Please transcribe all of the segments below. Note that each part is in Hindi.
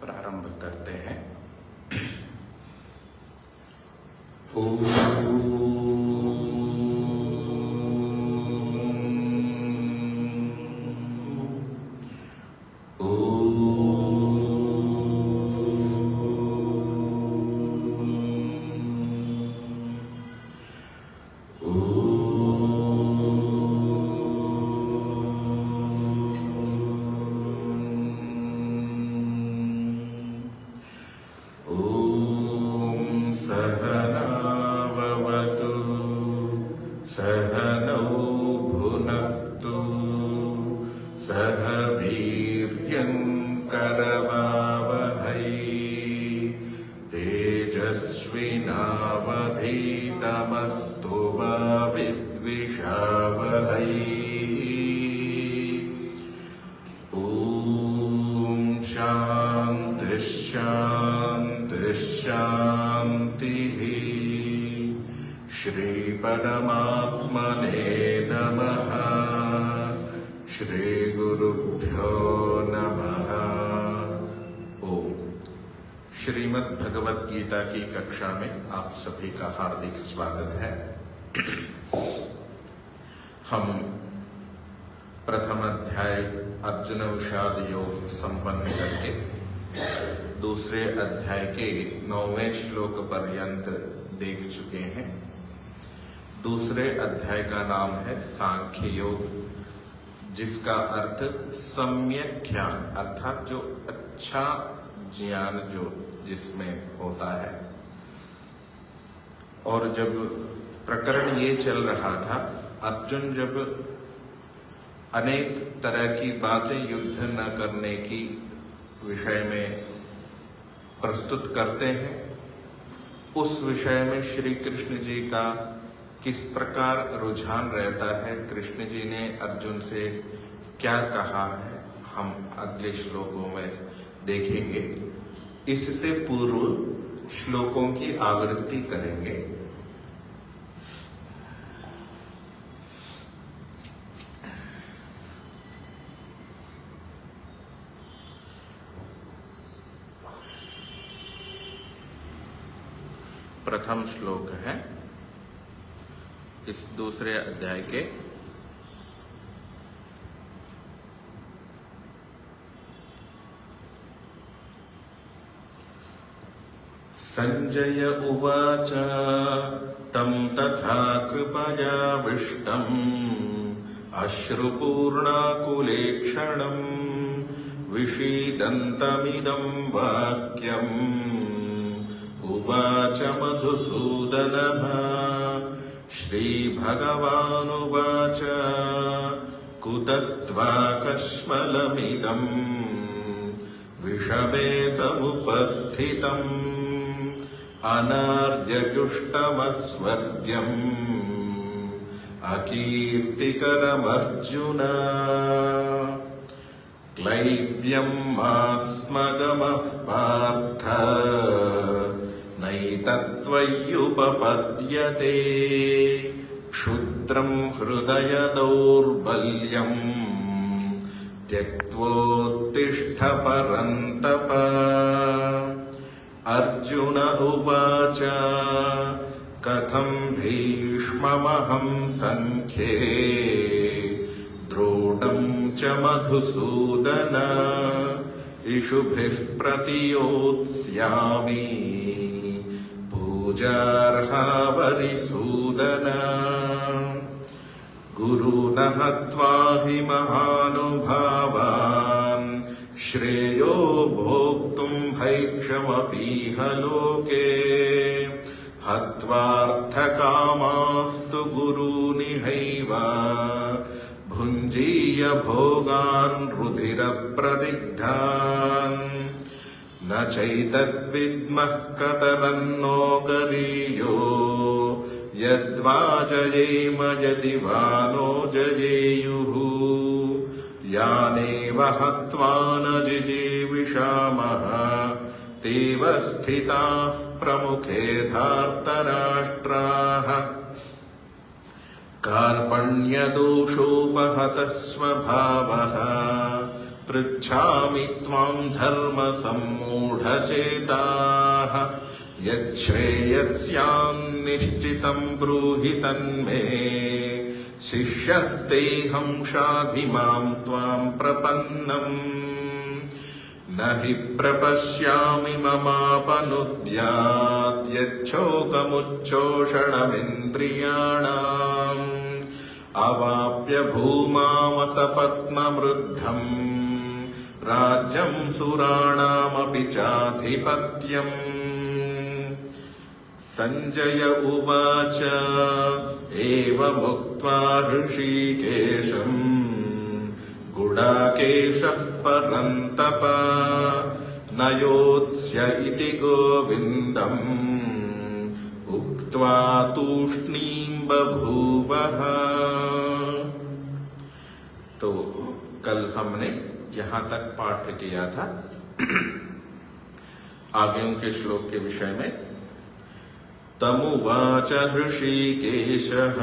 प्रारंभ करते हैं। तेजस्विनावधीतमस्तु मा विद्विषावहै। ॐ शान्ति शान्ति शान्तिः। श्री परमात्मने नमः। श्री गुरुभ्यो नमः। ओम। श्रीमद् भगवत गीता की कक्षा में आप सभी का हार्दिक स्वागत है। हम प्रथम अध्याय अर्जुन विषाद योग संपन्न करके दूसरे अध्याय के 9वें श्लोक पर्यंत देख चुके हैं। दूसरे अध्याय का नाम है सांख्य योग, जिसका अर्थ सम्यक ज्ञान अर्थात जो अच्छा ज्ञान जो जिसमें होता है। और जब प्रकरण ये चल रहा था, अर्जुन जब अनेक तरह की बातें युद्ध न करने की विषय में प्रस्तुत करते हैं, उस विषय में श्री कृष्ण जी का किस प्रकार रुझान रहता है, कृष्ण जी ने अर्जुन से क्या कहा है, हम अगले श्लोकों में देखेंगे। इससे पूर्व श्लोकों की आवृत्ति करेंगे। प्रथम श्लोक है इस दूसरे अध्याय के। संजय उवाच तं तथा कृपयाविष्टम् अश्रुपूर्णाकुलेक्षणं विषीदन्तमिदं वाक्यम् उवाच मधुसूदनः। श्रीभगवानुवाच कुतस्त्वाकश्मलमिदम् विषमे समुपस्थितम् अनार्यजुष्टमस्वर्ग्यम् अकीर्तिकरमर्जुन। क्लैब्यम् आस्मगमः पार्थ नैतत्त्वय्युपपद्यते। क्षुद्रं हृदय दौर्बल्यम् त्यक्त्वोत्तिष्ठ परन्तप। अर्जुन उवाच कथं भीष्ममहं संख्ये द्रोणं च मधुसूदन। इषुभिः प्रतियोत्स्यामि पूजार्हावरिसूदन। गुरुन् हत्वा हि महानुभावान् श्रेयो भोक्तुं भैक्षमपीह लोके। हत्वार्थकामास्तु गुरूनिहैव भुञ्जीय भोगान् रुधिरप्रदिग्धान्। न चैतद्विद्मः कतरन्नो गरीयो यद्वा जयेम यदि वा नो जयेयुः। यानेव हत्वा न जिजीविषामः तेव स्थिताः प्रमुखे धार्तराष्ट्राः। कार्पण्यदोषोपहतः स्वभावः पृच्छामि त्वां धर्म सम्मूढचेताः यच्छ्रेयस्यां निश्चितं ब्रूहि तन्मे शिष्यस्तेऽहं शाधि मां त्वां प्रपन्नम् न हि प्रपश्यामि ममापनुद्यात् यच्छोकमुच्छोषणमिन्द्रियाणाम् अवाप्य भूमावसपत्नमृद्धम् राज्यं सुराणामपि चाधिपत्यम्। संजय उवाच एवमुक्त्वा ऋषिकेशम् गुडाकेशः परन्तप न योत्स्य इति गोविन्दम् उक्त्वा तूष्णीं बभूवः। तो कल हमने यहां तक पाठ किया था आगे के श्लोक के विषय में। तमुवाच हृषीकेशः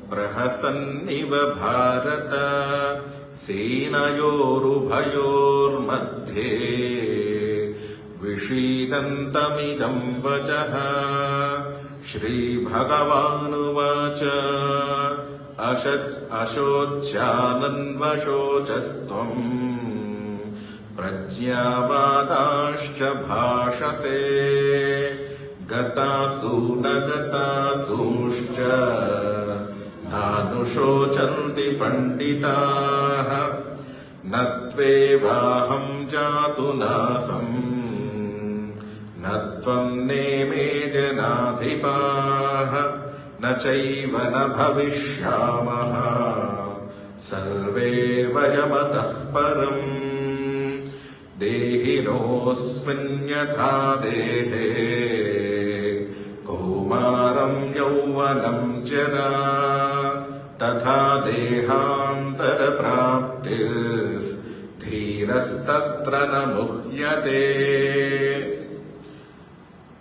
प्रहसन्निव भारत सेनयोरुभयोर्मध्ये विषीदन्तमिदं वचः। श्रीभगवानुवाच अशोच्यानन्वशोचस्त्वम् प्रज्ञावादाश्च भाषसे गतासु न गतासूश्च नानुशोचन्ति पण्डिताः न त्वेवाहं जातु नासम् न त्वं नेमे जनाधिपाः न चैव न भविष्यामः सर्वे वयमतः परम् देहिनोऽस्मिन् यथा देहे कौमारं यौवनं जरा तथा देहान्तरप्राप्तिर्धीरस्तत्र न मुह्यते।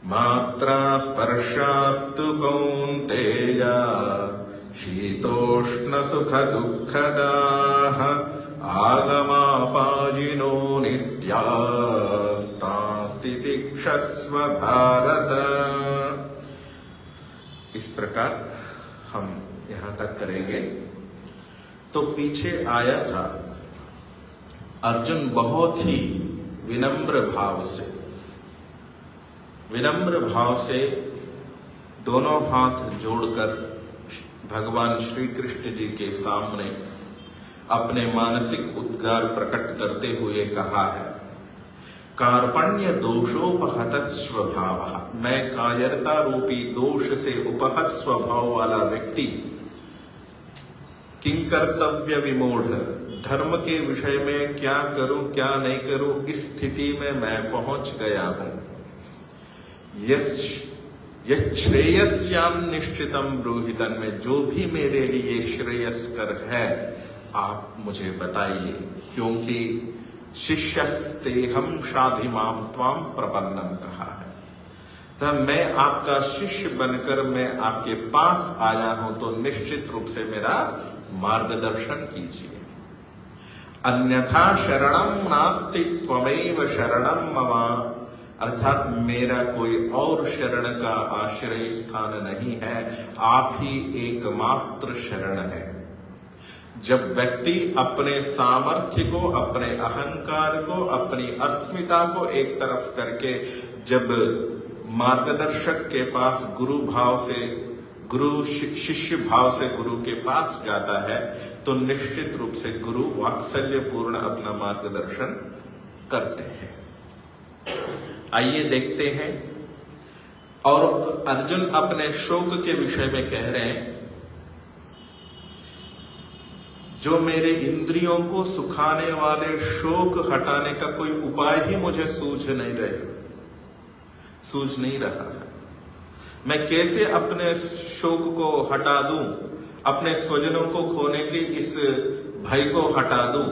मात्रा स्पर्शास्तु कौन्तेय शीतोष्णसुखदुःखदाः आगमापायिनो नित्यास्तास्तितिक्षस्व भारत। इस प्रकार हम यहां तक करेंगे। तो पीछे आया था अर्जुन बहुत ही विनम्र भाव से दोनों हाथ जोड़कर भगवान श्री कृष्ण जी के सामने अपने मानसिक उद्गार प्रकट करते हुए कहा है, कार्पण्य दोषोपहत स्वभाव। मैं कायरता रूपी दोष से उपहत स्वभाव वाला व्यक्ति किंकर्तव्य विमूढ़, धर्म के विषय में क्या करूं क्या नहीं करूं इस स्थिति में मैं पहुंच गया हूं। यच्छ्रेयस्यां निश्चितम ब्रूहि तन्मे, जो भी मेरे लिए श्रेयस्कर है आप मुझे बताइए, क्योंकि शिष्यस्तेहं शाधि मां त्वां प्रपन्नम कहा है। तो मैं आपका शिष्य बनकर मैं आपके पास आया हूं, तो निश्चित रूप से मेरा मार्गदर्शन कीजिए। अन्यथा शरणं नास्ति त्वमेव शरणं मम, अर्थात मेरा कोई और शरण का आश्रय स्थान नहीं है, आप ही एकमात्र शरण है। जब व्यक्ति अपने सामर्थ्य को, अपने अहंकार को, अपनी अस्मिता को एक तरफ करके जब मार्गदर्शक के पास शिष्य भाव से गुरु के पास जाता है, तो निश्चित रूप से गुरु वात्सल्य पूर्ण अपना मार्गदर्शन करते हैं। आइए देखते हैं। और अर्जुन अपने शोक के विषय में कह रहे हैं, जो मेरे इंद्रियों को सुखाने वाले शोक हटाने का कोई उपाय ही मुझे सूझ नहीं रहा है। मैं कैसे अपने शोक को हटा दूं, अपने स्वजनों को खोने के इस भय को हटा दूं।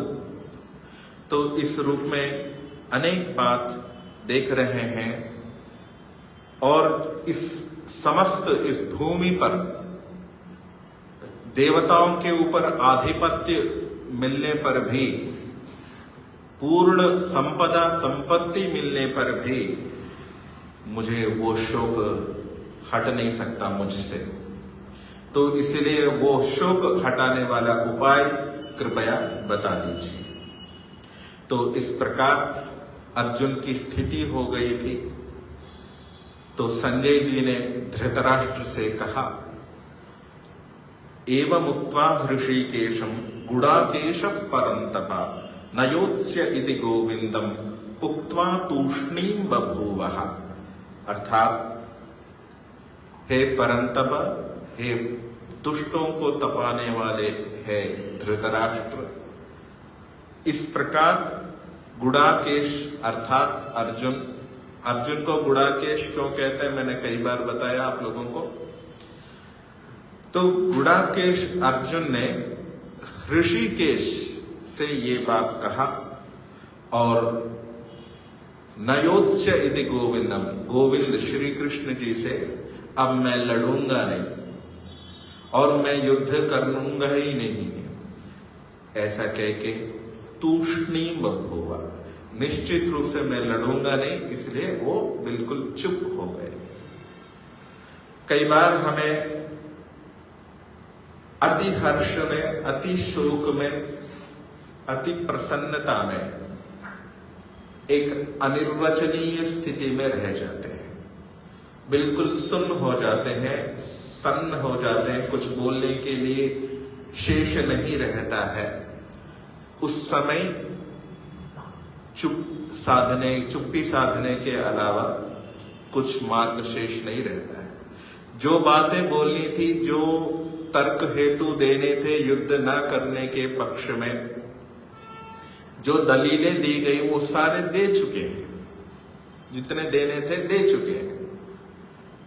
तो इस रूप में अनेक बात देख रहे हैं। और इस समस्त इस भूमि पर देवताओं के ऊपर आधिपत्य मिलने पर भी पूर्ण संपदा संपत्ति मिलने पर भी मुझे वो शोक हट नहीं सकता मुझसे, तो इसलिए वो शोक हटाने वाला उपाय कृपया बता दीजिए। तो इस प्रकार अर्जुन की स्थिति हो गई थी। तो संजय जी ने धृतराष्ट्र से कहा, एवं उक्त्वा हृषीकेशं गुडाकेशः परन्तप नयोत्स्य इति गोविंदम उक्त्वा तूष्णीं बभूवः। अर्थात, हे परंतप, हे दुष्टों को तपाने वाले है धृतराष्ट्र, इस प्रकार गुडाकेश अर्थात अर्जुन को गुडाकेश क्यों कहते हैं मैंने कई बार बताया आप लोगों को। तो गुडाकेश अर्जुन ने ऋषिकेश से ये बात कहा, और नयोत्स्य इति गोविंदम, गोविंद श्री कृष्ण जी से अब मैं लड़ूंगा नहीं और मैं युद्ध करूंगा ही नहीं, ऐसा कह के तूष्णीं बभूव, निश्चित रूप से मैं लड़ूंगा नहीं, इसलिए वो बिल्कुल चुप हो गए। कई बार हमें अति हर्ष में, अति शोक में, अति प्रसन्नता में एक अनिर्वचनीय स्थिति में रह जाते हैं, बिल्कुल सुन्न हो जाते हैं, सन्न हो जाते हैं, कुछ बोलने के लिए शेष नहीं रहता है। उस समय चुप्पी साधने के अलावा कुछ मार्ग शेष नहीं रहता है। जो बातें बोलनी थी, जो तर्क हेतु देने थे युद्ध न करने के पक्ष में, जो दलीलें दी गई वो सारे दे चुके हैं, जितने देने थे दे चुके हैं।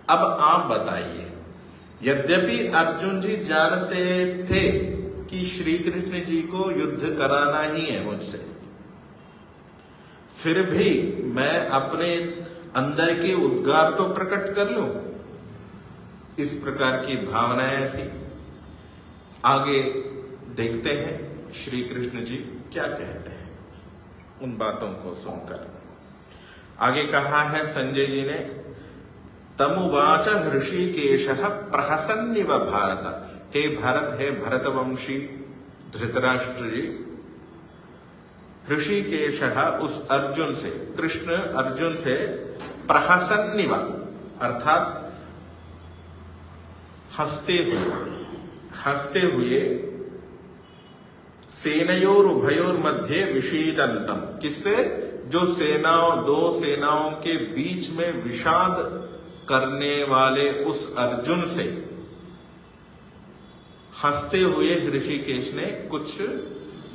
अब आप बताइए, यद्यपि अर्जुन जी जानते थे कि श्री कृष्ण जी को युद्ध कराना ही है मुझसे, फिर भी मैं अपने अंदर के उद्गार तो प्रकट कर लूं, इस प्रकार की भावनाएं थी। आगे देखते हैं श्री कृष्ण जी क्या कहते हैं उन बातों को सुनकर। आगे कहा है संजय जी ने, तमुवाच हृषीकेशः प्रहसन्निव भारत, हे भारत, हे भरतवंशी धृतराष्ट्र जी, ऋषिकेशः उस अर्जुन से, कृष्ण अर्जुन से प्रहसन्निव अर्थात हंसते हुए सेनयोर उभयोर मध्य विषीदंतम, किससे, जो दो सेनाओं के बीच में विषाद करने वाले उस अर्जुन से हंसते हुए ऋषिकेश ने कुछ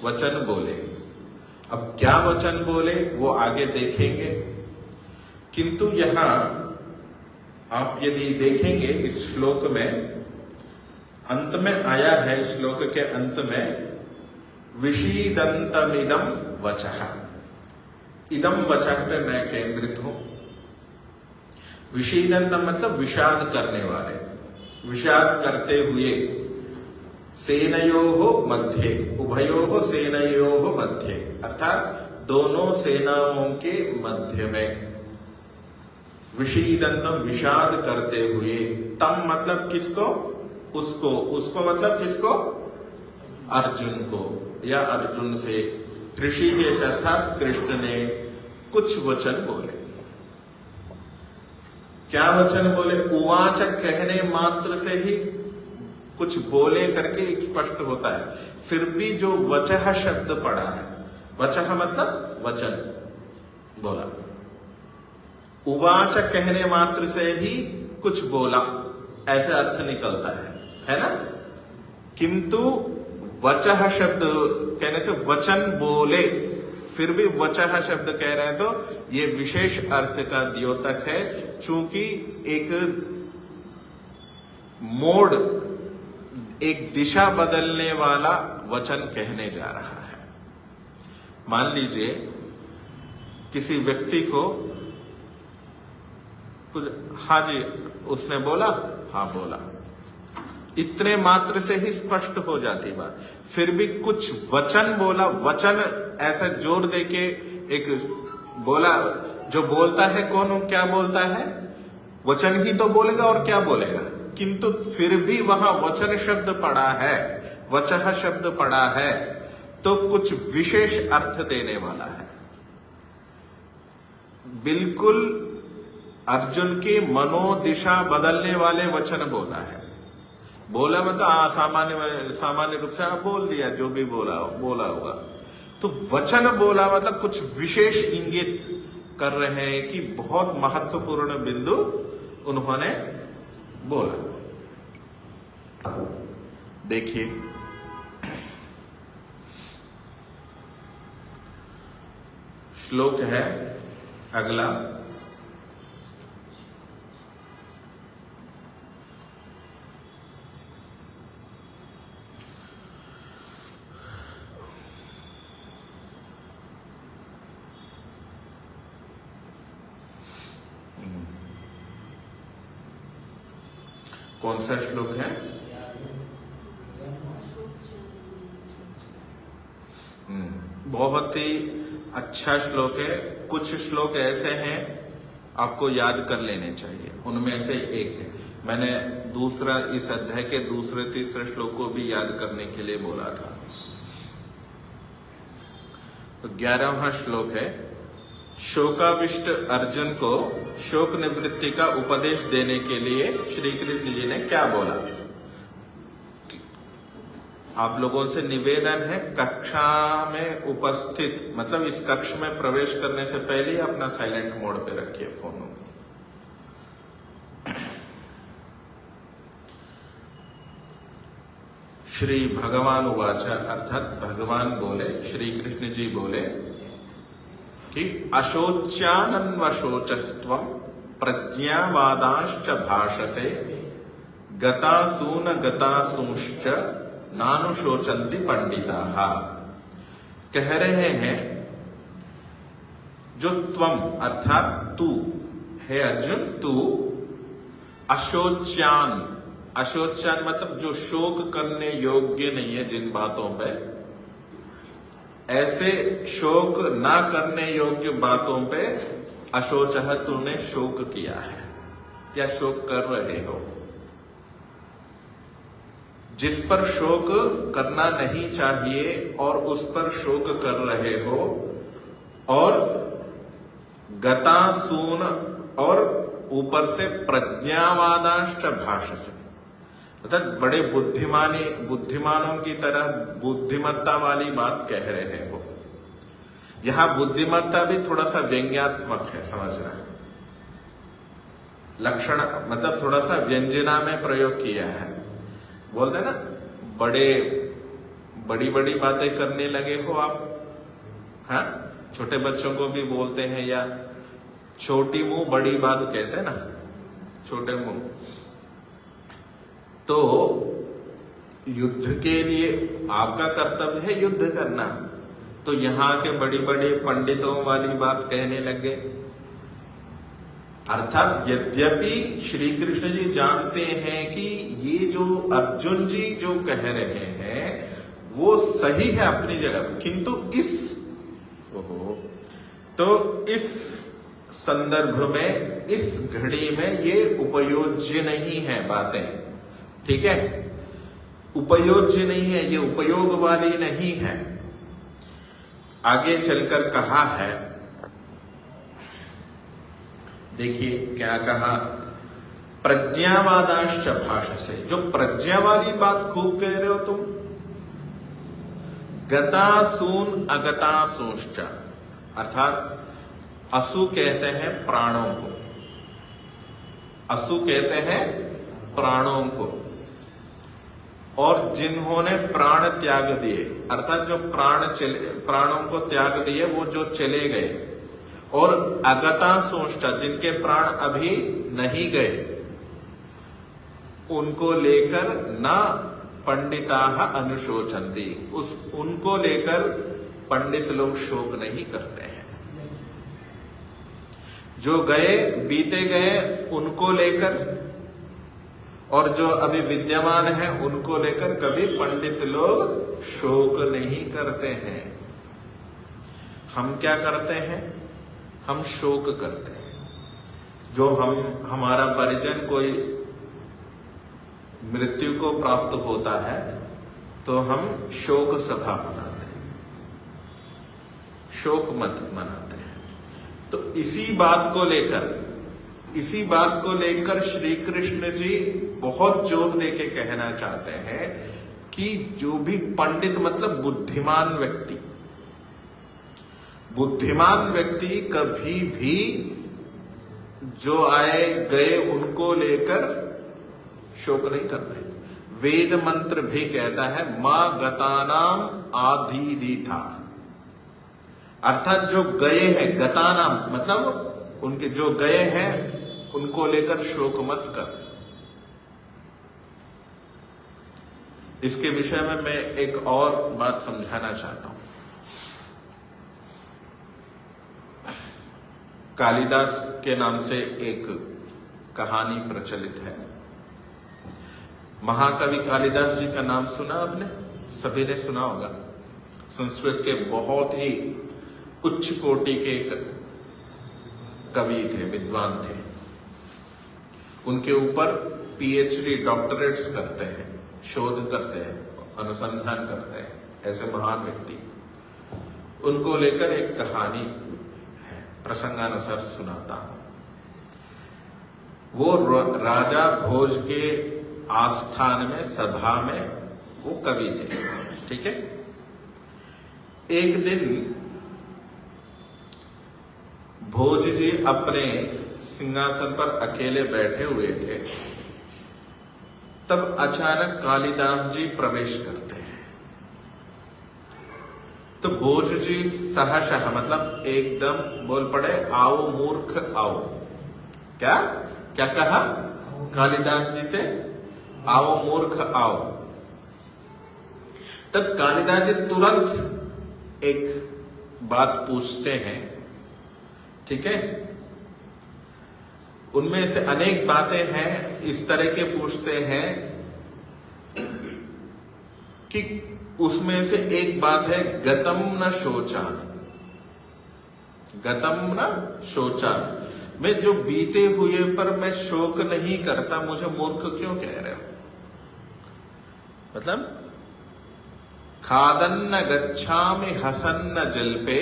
वचन बोले। अब क्या वचन बोले वो आगे देखेंगे, किंतु यहां आप यदि देखेंगे इस श्लोक में अंत में आया है, श्लोक के अंत में विषीदंतमिदं वचः, इदम वचः पे मैं केंद्रित हूं। विषीदंतम मतलब विषाद करने वाले, विषाद करते हुए, सेनयोः मध्ये, उभयोः सेनयोः मध्ये अर्थात दोनों सेनाओं के मध्य में, विषीदंतम विषाद करते हुए, तम मतलब किसको, उसको मतलब किसको, अर्जुन को या अर्जुन से, ऋषिकेश अर्थात कृष्ण ने कुछ वचन बोले। क्या वचन बोले, उवाच कहने मात्र से ही कुछ बोले करके एक स्पष्ट होता है, फिर भी जो वचः शब्द पड़ा है, वचः मतलब वचन बोला, उवाच कहने मात्र से ही कुछ बोला, ऐसा अर्थ निकलता है ना। किंतु वचः शब्द कहने से वचन बोले, फिर भी वचः शब्द कह रहे हैं तो ये विशेष अर्थ का द्योतक है, चूंकि एक मोड़, एक दिशा बदलने वाला वचन कहने जा रहा है। मान लीजिए किसी व्यक्ति को कुछ, हाँ जी उसने बोला, हाँ बोला, इतने मात्र से ही स्पष्ट हो जाती बात। फिर भी कुछ वचन बोला, वचन ऐसा जोर देके एक बोला, जो बोलता है कौन, क्या बोलता है? वचन ही तो बोलेगा और क्या बोलेगा, किंतु फिर भी वहां वचन शब्द पड़ा है, वचः शब्द पड़ा है, तो कुछ विशेष अर्थ देने वाला है। बिल्कुल अर्जुन की मनोदिशा बदलने वाले वचन बोला है। बोला मतलब सामान्य रूप से आप बोल दिया, जो भी बोला होगा। तो वचन बोला मतलब कुछ विशेष इंगित कर रहे हैं कि बहुत महत्वपूर्ण बिंदु उन्होंने बोला। देखिए, श्लोक है अगला, कौन सा श्लोक है? बहुत ही अच्छा श्लोक है। कुछ श्लोक ऐसे हैं आपको याद कर लेने चाहिए, उनमें से एक है। मैंने दूसरा, इस अध्याय के दूसरे तीसरे श्लोक को भी याद करने के लिए बोला था। तो 11वां श्लोक है, शोकाविष्ट अर्जुन को शोक निवृत्ति का उपदेश देने के लिए श्री कृष्ण जी ने क्या बोला। आप लोगों से निवेदन है, कक्षा में उपस्थित, मतलब इस कक्ष में प्रवेश करने से पहले ही अपना साइलेंट मोड पे रखिए फोन। श्री भगवान उवाच, अर्थात भगवान बोले, श्री कृष्ण जी बोले कि अशोच्यानन्वशोचस्त्वं प्रज्ञावादांश्च भाषसे गतासून गतासूंश्च नानुशोचन्ति पंडिताः। कह रहे हैं जो त्वम अर्थात तू है अर्जुन, तू अशोच्यान, अशोच्यान मतलब जो शोक करने योग्य नहीं है जिन बातों पे, ऐसे शोक ना करने योग्य बातों पे अशोचः तूने शोक किया है या शोक कर रहे हो। जिस पर शोक करना नहीं चाहिए और उस पर शोक कर रहे हो, और गतासून, और ऊपर से प्रज्ञावादांश्च भाषसे, अर्थात बड़े बुद्धिमानों की तरह बुद्धिमत्ता वाली बात कह रहे हो। यहां बुद्धिमत्ता भी थोड़ा सा व्यंग्यात्मक है, समझना। लक्षण मतलब थोड़ा सा व्यंजना में प्रयोग किया है। बोलते ना, बड़ी बड़ी बातें करने लगे हो आप, हाँ, छोटे बच्चों को भी बोलते हैं, या छोटी मुंह बड़ी बात कहते हैं ना, छोटे मुंह। तो युद्ध के लिए आपका कर्तव्य है युद्ध करना, तो यहां के बड़ी बड़ी पंडितों वाली बात कहने लगे। अर्थात यद्यपि श्री कृष्ण जी जानते हैं कि ये जो अर्जुन जी जो कह रहे हैं वो सही है अपनी जगह, किंतु इस संदर्भ में, इस घड़ी में ये उपयोज्य नहीं है बातें, ठीक है, उपयोज्य नहीं है, ये उपयोग वाली नहीं है। आगे चलकर कहा है, देखिए क्या कहा, प्रज्ञावादांश्च भाषसे, जो प्रज्ञा वाली बात खूब कह रहे हो तुम। गतासून अगतासूंश्च, अर्थात असु कहते हैं प्राणों को, असु कहते हैं प्राणों को, और जिन्होंने प्राण त्याग दिए, अर्थात जो प्राणों को त्याग दिए, वो जो चले गए, और अगतासूंश्च जिनके प्राण अभी नहीं गए, उनको लेकर न पंडिताः अनुशोचन्ति, उनको लेकर पंडित लोग शोक नहीं करते हैं। जो गए बीते गए उनको लेकर, और जो अभी विद्यमान है उनको लेकर कभी पंडित लोग शोक नहीं करते हैं। हम क्या करते हैं? हम शोक करते हैं। जो हमारा परिजन कोई मृत्यु को प्राप्त होता है तो हम शोक सभा मनाते हैं, शोक मत मनाते हैं। तो इसी बात को लेकर श्री कृष्ण जी बहुत जोर देके कहना चाहते हैं कि जो भी पंडित मतलब बुद्धिमान व्यक्ति कभी भी जो आए गए उनको लेकर शोक नहीं करते। वेद मंत्र भी कहता है मां गतानाम आधीदीथा, अर्थात जो गए हैं, गतानाम मतलब उनके जो गए हैं उनको लेकर शोक मत कर। इसके विषय में मैं एक और बात समझाना चाहता हूं। कालिदास के नाम से एक कहानी प्रचलित है। महाकवि कालिदास जी का नाम सुना आपने? सभी ने सुना होगा। संस्कृत के बहुत ही उच्च कोटि के कवि थे, विद्वान थे। उनके ऊपर पीएचडी डॉक्टरेट्स करते हैं, शोध करते हैं, अनुसंधान करते हैं, ऐसे महान व्यक्ति। उनको लेकर एक कहानी है, प्रसंगानुसार सुनाता हूं। वो राजा भोज के आस्थान में, सभा में वो कवि थे, ठीक है। एक दिन भोज जी अपने सिंहासन पर अकेले बैठे हुए थे, तब अचानक कालिदास जी प्रवेश करते हैं। तो भोज जी सहसा मतलब एकदम बोल पड़े, आओ मूर्ख आओ। क्या क्या कहा कालिदास जी से? आओ मूर्ख आओ। तब कालिदास जी तुरंत एक बात पूछते हैं, ठीक है। उनमें से अनेक बातें हैं, इस तरह के पूछते हैं कि उसमें से एक बात है गतम न शोचामि। गतम न शोचामि, मैं जो बीते हुए पर मैं शोक नहीं करता, मुझे मूर्ख क्यों कह रहे हो? मतलब खादन्न गच्छामि हसन्न जल्पे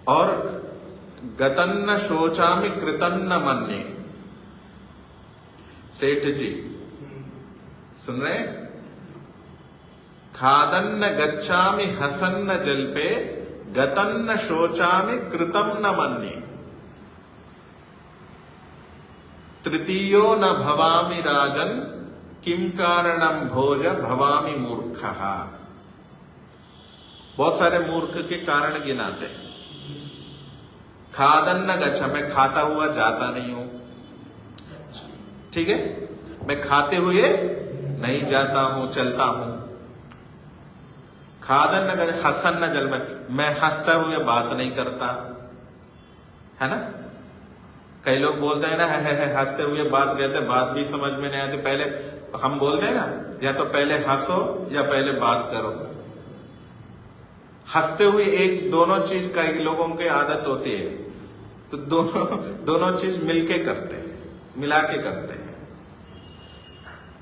और गतन्न शोचामि कृतन्न मन्ये। सेठ जी सुन रहे? खादन्न गच्छामि हसन्न जल्पे गतन्न शोचामि कृतम न मन्ये। तृतीयो न भवामि राजन किम कारणम भोज भवामि मूर्खः। बहुत सारे मूर्ख के कारण गिनाते हैं। खादन्न गच्छा, मैं खाता हुआ जाता नहीं हूं, ठीक है। मैं खाते हुए नहीं जाता हूं, चलता हूं। खादन्न गच्छा, हसन्न जल में मैं हंसता हुए बात नहीं करता, है ना। कई लोग बोलते हैं ना है हंसते हुए बात कहते, बात भी समझ में नहीं आती। पहले हम बोलते हैं ना, या तो पहले हंसो या पहले बात करो। हंसते हुए एक दोनों चीज कई लोगों की आदत होती है, तो दोनों चीज मिलके करते हैं, मिला के करते हैं।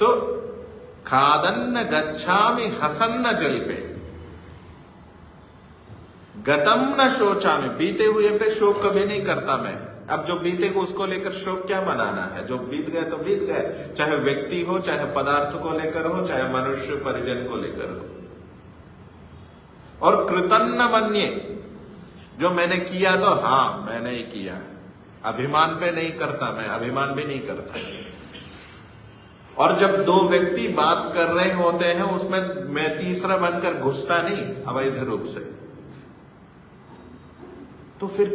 तो खादन्न गच्छामि हसन्न जल्पे गतम न शोचामि, बीते हुए पे शोक कभी नहीं करता मैं। अब जो बीते को उसको लेकर शोक क्या मनाना है? जो बीत गए तो बीत गए, चाहे व्यक्ति हो, चाहे पदार्थ को लेकर हो, चाहे मनुष्य परिजन को लेकर हो। और कृतन्न मन्ये, जो मैंने किया तो हाँ मैंने ही किया, अभिमान पे नहीं करता मैं, अभिमान भी नहीं करता। और जब दो व्यक्ति बात कर रहे होते हैं उसमें मैं तीसरा बनकर घुसता नहीं अवैध रूप से। तो फिर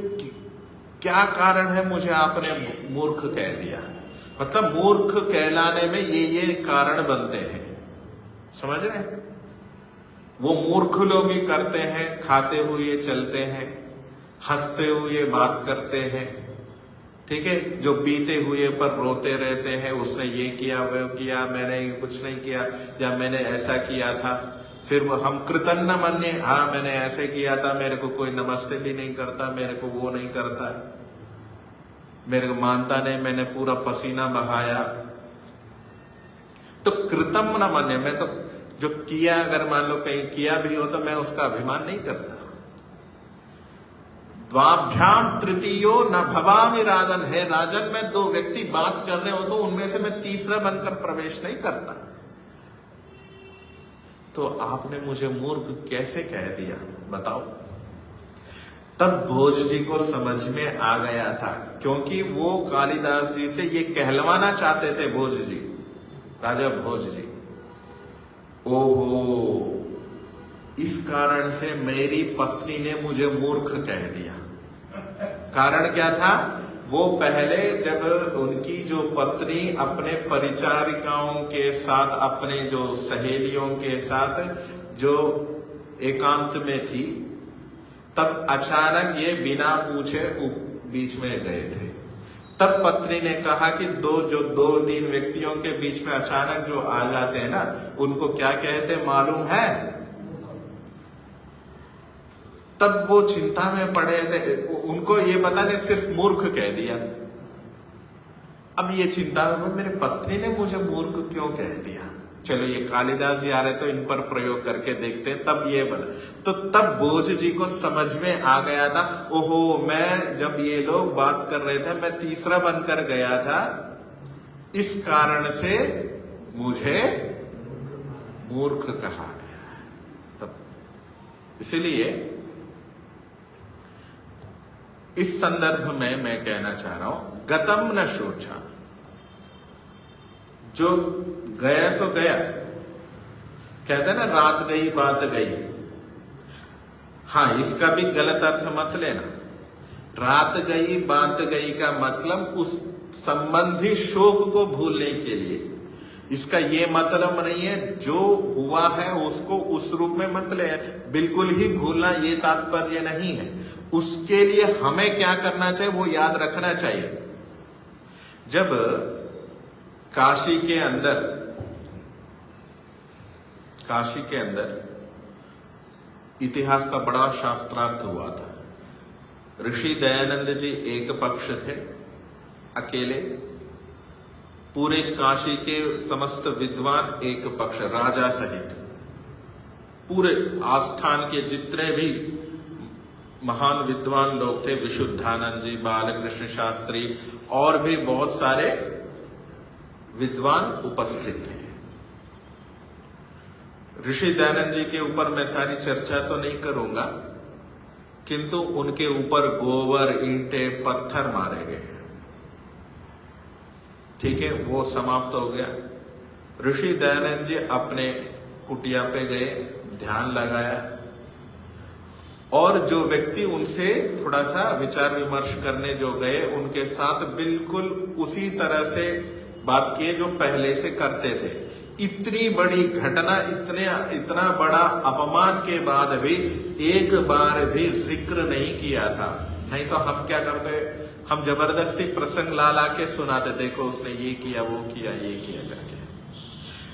क्या कारण है मुझे आपने मूर्ख कह दिया? मतलब मूर्ख कहलाने में ये कारण बनते हैं, समझ रहे हैं? वो मूर्ख लोग ही करते हैं, खाते हुए चलते हैं, हंसते हुए बात करते हैं, ठीक है, जो बीते हुए पर रोते रहते हैं, उसने ये किया वो किया, मैंने कुछ नहीं किया, या मैंने ऐसा किया था। फिर वो हम कृतज्ञ मन्ये, हाँ मैंने ऐसे किया था, मेरे को कोई नमस्ते भी नहीं करता, मेरे को वो नहीं करता, मेरे को मानता नहीं, मैंने पूरा पसीना बहाया। तो कृतम न मान्य, मैं तो जो किया, अगर मान लो कहीं किया भी हो तो मैं उसका अभिमान नहीं करता। द्वाभ्याम तृतीयो न भवामि राजन, है राजन, मैं दो व्यक्ति बात कर रहे हो तो उनमें से मैं तीसरा बनकर प्रवेश नहीं करता। तो आपने मुझे मूर्ख कैसे कह दिया बताओ। तब भोज जी को समझ में आ गया था, क्योंकि वो कालिदास जी से ये कहलवाना चाहते थे भोज जी, राजा भोज जी। ओहो, इस कारण से मेरी पत्नी ने मुझे मूर्ख कह दिया। कारण क्या था? वो पहले जब उनकी जो पत्नी अपने परिचारिकाओं के साथ, अपने जो सहेलियों के साथ जो एकांत में थी, तब अचानक ये बिना पूछे बीच में गए थे। तब पत्नी ने कहा कि दो तीन व्यक्तियों के बीच में अचानक जो आ जाते हैं ना, उनको क्या कहते मालूम है? तब वो चिंता में पड़े थे, उनको ये पता नहीं, सिर्फ मूर्ख कह दिया। अब ये चिंता में, मेरी पत्नी ने मुझे मूर्ख क्यों कह दिया? चलो ये कालिदास जी आ रहे तो इन पर प्रयोग करके देखते हैं। तब ये बता, तो तब भोज जी को समझ में आ गया था, ओहो, मैं जब ये लोग बात कर रहे थे मैं तीसरा बनकर गया था, इस कारण से मुझे मूर्ख कहा गया। तब इसीलिए इस संदर्भ में मैं कहना चाह रहा हूं, गतम न शोचा, जो गया सो गया। कहते हैं ना, रात गई बात गई। हाँ, इसका भी गलत अर्थ मत लेना। रात गई बात गई का मतलब उस संबंधी शोक को भूलने के लिए। इसका ये मतलब नहीं है जो हुआ है उसको उस रूप में मत ले, बिल्कुल ही भूलना ये तात्पर्य नहीं है। उसके लिए हमें क्या करना चाहिए वो याद रखना चाहिए। जब काशी के अंदर इतिहास का बड़ा शास्त्रार्थ हुआ था। ऋषि दयानंद जी एक पक्ष थे अकेले, पूरे काशी के समस्त विद्वान एक पक्ष, राजा सहित पूरे आस्थान के जितने भी महान विद्वान लोग थे, विशुद्धानंद जी, बालकृष्ण शास्त्री और भी बहुत सारे विद्वान उपस्थित थे। ऋषि दयानंद जी के ऊपर मैं सारी चर्चा तो नहीं करूंगा, किंतु उनके ऊपर गोबर, ईंटे, पत्थर मारे गए। ठीक है, वो समाप्त हो गया। ऋषि दयानंद जी अपने कुटिया पे गए, ध्यान लगाया, और जो व्यक्ति उनसे थोड़ा सा विचार विमर्श करने जो गए, उनके साथ बिल्कुल उसी तरह से बात किए जो पहले से करते थे। इतनी बड़ी घटना, इतना बड़ा अपमान के बाद भी एक बार भी जिक्र नहीं किया था। नहीं तो हम क्या करते, हम जबरदस्ती प्रसंग ला ला के सुनाते, देखो उसने ये किया वो किया ये किया करके।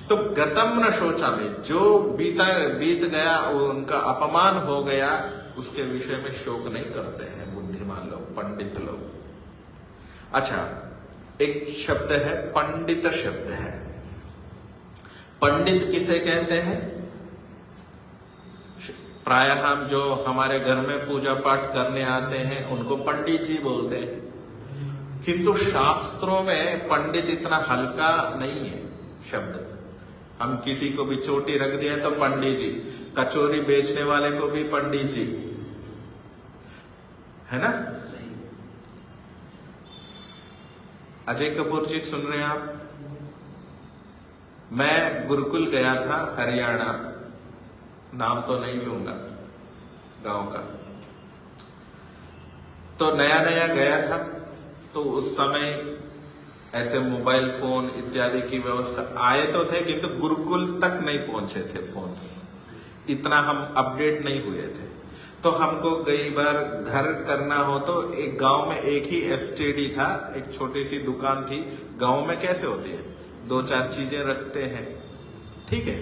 तो गतम न शोचा में, जो बीत गया, उनका अपमान हो गया, उसके विषय में शोक नहीं करते हैं बुद्धिमान लोग, पंडित लोग। अच्छा, एक शब्द है पंडित शब्द है। पंडित किसे कहते हैं? प्रायः हम जो हमारे घर में पूजा पाठ करने आते हैं उनको पंडित जी बोलते हैं, किंतु शास्त्रों में पंडित इतना हल्का नहीं है शब्द। हम किसी को भी चोटी रख दिए तो पंडित जी, कचौरी बेचने वाले को भी पंडित जी, है ना? अजय कपूर जी सुन रहे हैं आप? मैं गुरुकुल गया था हरियाणा, नाम तो नहीं लूंगा गांव का। तो नया नया गया था, तो उस समय ऐसे मोबाइल फोन इत्यादि की व्यवस्था आए तो थे, किंतु गुरुकुल तक नहीं पहुंचे थे फोन्स, इतना हम अपडेट नहीं हुए थे। तो हमको कई बार घर करना हो तो एक गांव में एक ही एसटीडी था, एक छोटी सी दुकान थी। गांव में कैसे होती है, 2-4 चीजें रखते हैं, ठीक है।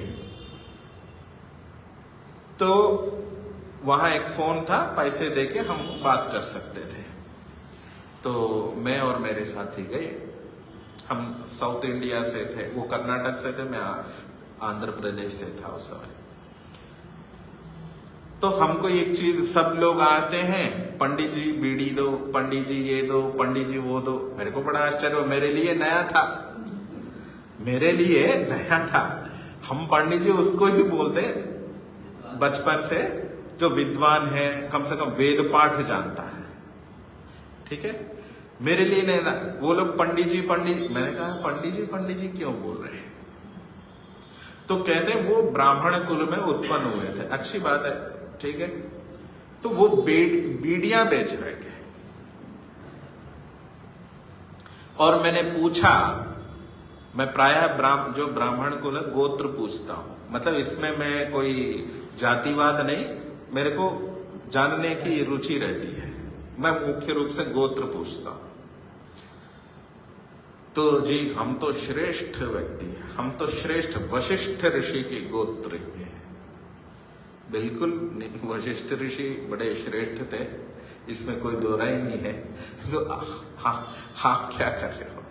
तो वहां एक फोन था, पैसे देके हम बात कर सकते थे। तो मैं और मेरे साथी गए, हम साउथ इंडिया से थे, वो कर्नाटक से थे, मैं आंध्र प्रदेश से था उस समय। तो हमको एक चीज, सब लोग आते हैं, पंडित जी बीड़ी दो, पंडित जी ये दो, पंडित जी वो दो। मेरे को बड़ा आश्चर्य, मेरे लिए नया था, मेरे लिए नया था। हम पंडित जी उसको ही बोलते बचपन से, जो विद्वान है, कम से कम वेद पाठ जानता है, ठीक है। मेरे लिए नहीं ना, वो लोग पंडित जी पंडित जी। मैंने कहा पंडित जी क्यों बोल रहे हैं? तो कहते हैं वो ब्राह्मण कुल में उत्पन्न हुए थे। अच्छी बात है, ठीक है। तो वो बीड़ियां बेच रहे थे और मैंने पूछा, मैं प्रायः जो ब्राह्मण कुल है गोत्र पूछता हूं, मतलब इसमें मैं कोई जातिवाद नहीं, मेरे को जानने की रुचि रहती है, मैं मुख्य रूप से गोत्र पूछता हूं। तो जी हम तो श्रेष्ठ व्यक्ति हैं, हम तो श्रेष्ठ वशिष्ठ ऋषि के गोत्र के हैं। बिल्कुल नहीं, वशिष्ठ ऋषि बड़े श्रेष्ठ थे, इसमें कोई दो राय नहीं है। तो आप क्या कर रहे हो?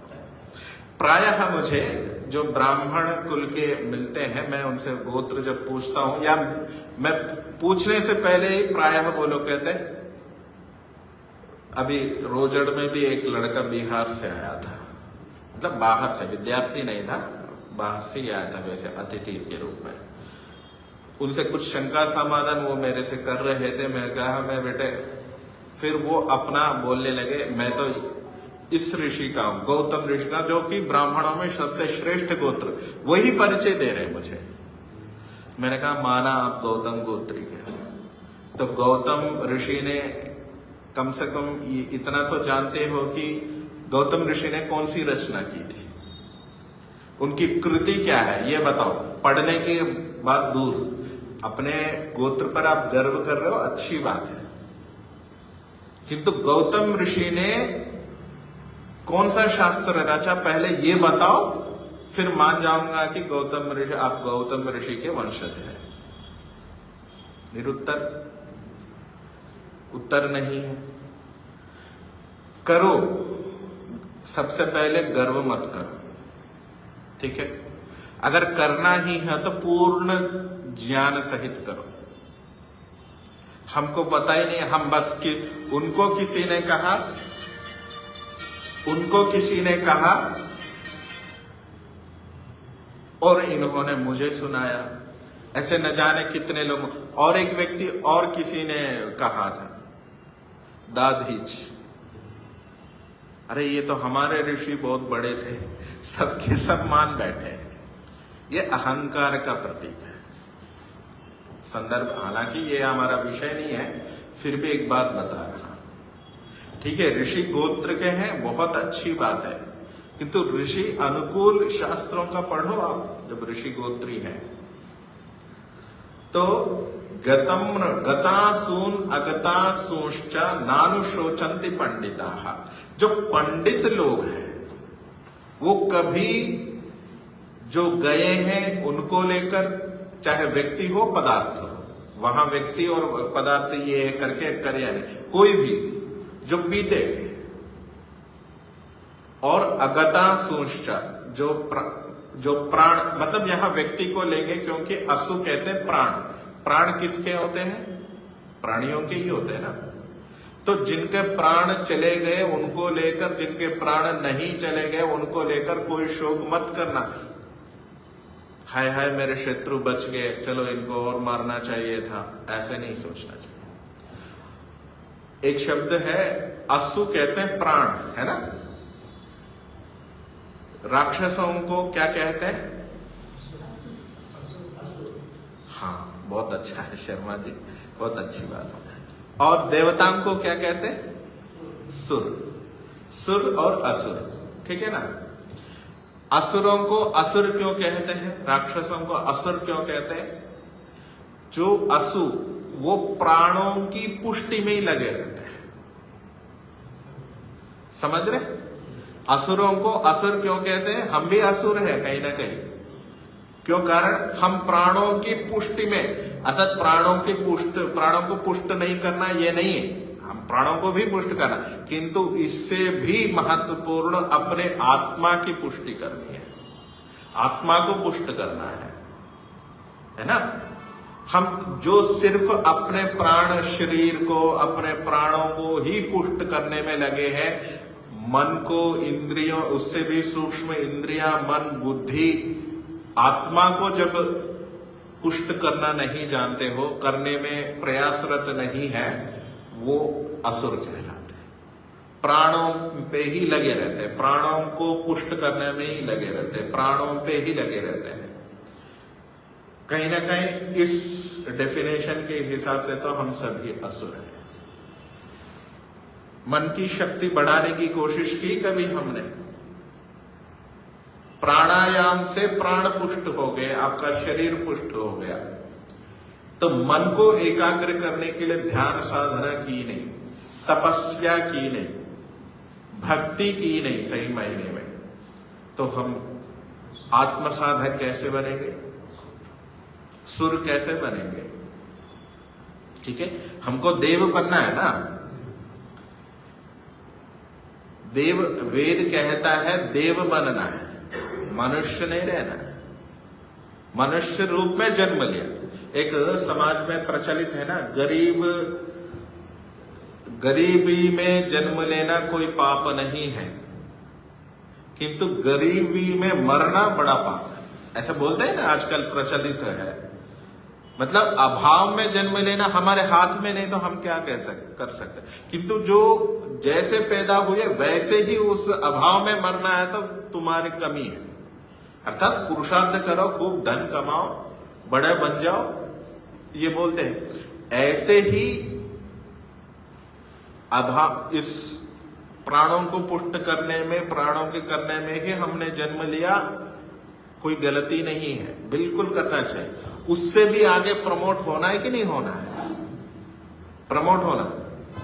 प्रायः मुझे जो ब्राह्मण कुल के मिलते हैं, मैं उनसे गोत्र जब पूछता हूं, या मैं पूछने से पहले ही प्रायः वो लोग कहते हैं। अभी रोजड़ में भी एक लड़का बिहार से आया था, मतलब बाहर से, विद्यार्थी नहीं था, बाहर से ही आया था वैसे अतिथि के रूप में। उनसे कुछ शंका समाधान वो मेरे से कर रहे थे। मैंने कहा मैं बेटे, फिर वो अपना बोलने लगे, मैं तो इस ऋषि का हूं, गौतम ऋषि का, जो कि ब्राह्मणों में सबसे श्रेष्ठ गोत्र, वही परिचय दे रहे मुझे। मैंने कहा माना आप गौतम गोत्री के। तो गौतम ऋषि ने कम से कम इतना तो जानते हो कि गौतम ऋषि ने कौन सी रचना की थी, उनकी कृति क्या है, ये बताओ। पढ़ने की बात दूर, अपने गोत्र पर आप गर्व कर रहे हो, अच्छी बात है, किंतु गौतम ऋषि ने कौन सा शास्त्र रचा, पहले ये बताओ, फिर मान जाऊंगा कि गौतम ऋषि, आप गौतम ऋषि के वंशज हैं। निरुत्तर, उत्तर नहीं है। करो, सबसे पहले गर्व मत करो, ठीक है। अगर करना ही है तो पूर्ण ज्ञान सहित करो। हमको पता ही नहीं, हम बस कि उनको किसी ने कहा और इन्होंने मुझे सुनाया, ऐसे न जाने कितने लोग। और एक व्यक्ति और किसी ने कहा था, दाधीच, अरे ये तो हमारे ऋषि बहुत बड़े थे, सबके सब मान बैठे हैं। ये अहंकार का प्रतीक है। संदर्भ, हालांकि ये हमारा विषय नहीं है, फिर भी एक बात बता रहा, ठीक है। ऋषि गोत्र के हैं, बहुत अच्छी बात है, किंतु ऋषि अनुकूल शास्त्रों का पढ़ो आप, जब ऋषि गोत्री हैं। तो गतासून अगतासूंश्च नानुशोचन्ति पंडिताः। जो पंडित लोग हैं वो कभी जो गए हैं उनको लेकर, चाहे व्यक्ति हो पदार्थ हो, वहां व्यक्ति और पदार्थ ये करके करिए नहीं, कोई भी जो बीते गए। और अगतासूंश्च, जो प्राण, मतलब यहां व्यक्ति को लेंगे क्योंकि असु कहते हैं प्राण। प्राण किसके होते हैं? प्राणियों के ही होते हैं ना। तो जिनके प्राण चले गए उनको लेकर, जिनके प्राण नहीं चले गए उनको लेकर कोई शोक मत करना। हाय हाय मेरे शत्रु बच गए, चलो इनको और मारना चाहिए था, ऐसे नहीं सोचना चाहिए। एक शब्द है असु, कहते हैं प्राण, है ना। राक्षसों को क्या कहते हैं? हाँ, बहुत अच्छा है शर्मा जी, बहुत अच्छी बात है। और देवताओं को क्या कहते हैं? सुर। सुर और असुर, ठीक है ना। असुरों को असुर क्यों कहते हैं? राक्षसों को असुर क्यों कहते हैं? जो असु वो प्राणों की पुष्टि में ही लगे रहते हैं। समझ रहे? असुरों को असुर क्यों कहते हैं? हम भी असुर है कहीं ना कहीं। क्यों? कारण हम प्राणों की पुष्टि में, अर्थात प्राणों को पुष्ट नहीं करना ये नहीं है, हम प्राणों को भी पुष्ट करना, किंतु इससे भी महत्वपूर्ण अपने आत्मा की पुष्टि करनी है, आत्मा को पुष्ट करना है ना। हम जो सिर्फ अपने प्राण शरीर को, अपने प्राणों को ही पुष्ट करने में लगे हैं, मन को, इंद्रियों, उससे भी सूक्ष्म इंद्रियां, मन, बुद्धि, आत्मा को जब पुष्ट करना नहीं जानते हो, करने में प्रयासरत नहीं है, वो असुर कहलाते हैं। प्राणों पे ही लगे रहते हैं, प्राणों को पुष्ट करने में ही लगे रहते हैं, प्राणों पे ही लगे रहते हैं। कहीं ना कहीं इस डेफिनेशन के हिसाब से तो हम सभी असुर हैं। मन की शक्ति बढ़ाने की कोशिश की कभी हमने? प्राणायाम से प्राण पुष्ट हो गए, आपका शरीर पुष्ट हो गया, तो मन को एकाग्र करने के लिए ध्यान साधना की नहीं, तपस्या की नहीं, भक्ति की नहीं सही मायने में, तो हम आत्म साधक कैसे बनेंगे? सुर कैसे बनेंगे? ठीक है, हमको देव बनना है ना। देव, वेद कहता है देव बनना है, मनुष्य नहीं रहना है। मनुष्य रूप में जन्म लिया। एक समाज में प्रचलित है ना, गरीबी में जन्म लेना कोई पाप नहीं है, किंतु गरीबी में मरना बड़ा पाप है, ऐसा बोलते हैं ना आजकल, प्रचलित है। मतलब अभाव में जन्म लेना हमारे हाथ में नहीं, तो हम क्या कर सकते, किंतु जो जैसे पैदा हुए वैसे ही उस अभाव में मरना है, तो तुम्हारी कमी है। अर्थात पुरुषार्थ करो, खूब धन कमाओ, बड़े बन जाओ, ये बोलते हैं। ऐसे ही अभाव, इस प्राणों को पुष्ट करने में, प्राणों के करने में ही हमने जन्म लिया, कोई गलती नहीं है, बिल्कुल करना चाहिए। उससे भी आगे प्रमोट होना है कि नहीं होना है? प्रमोट होना।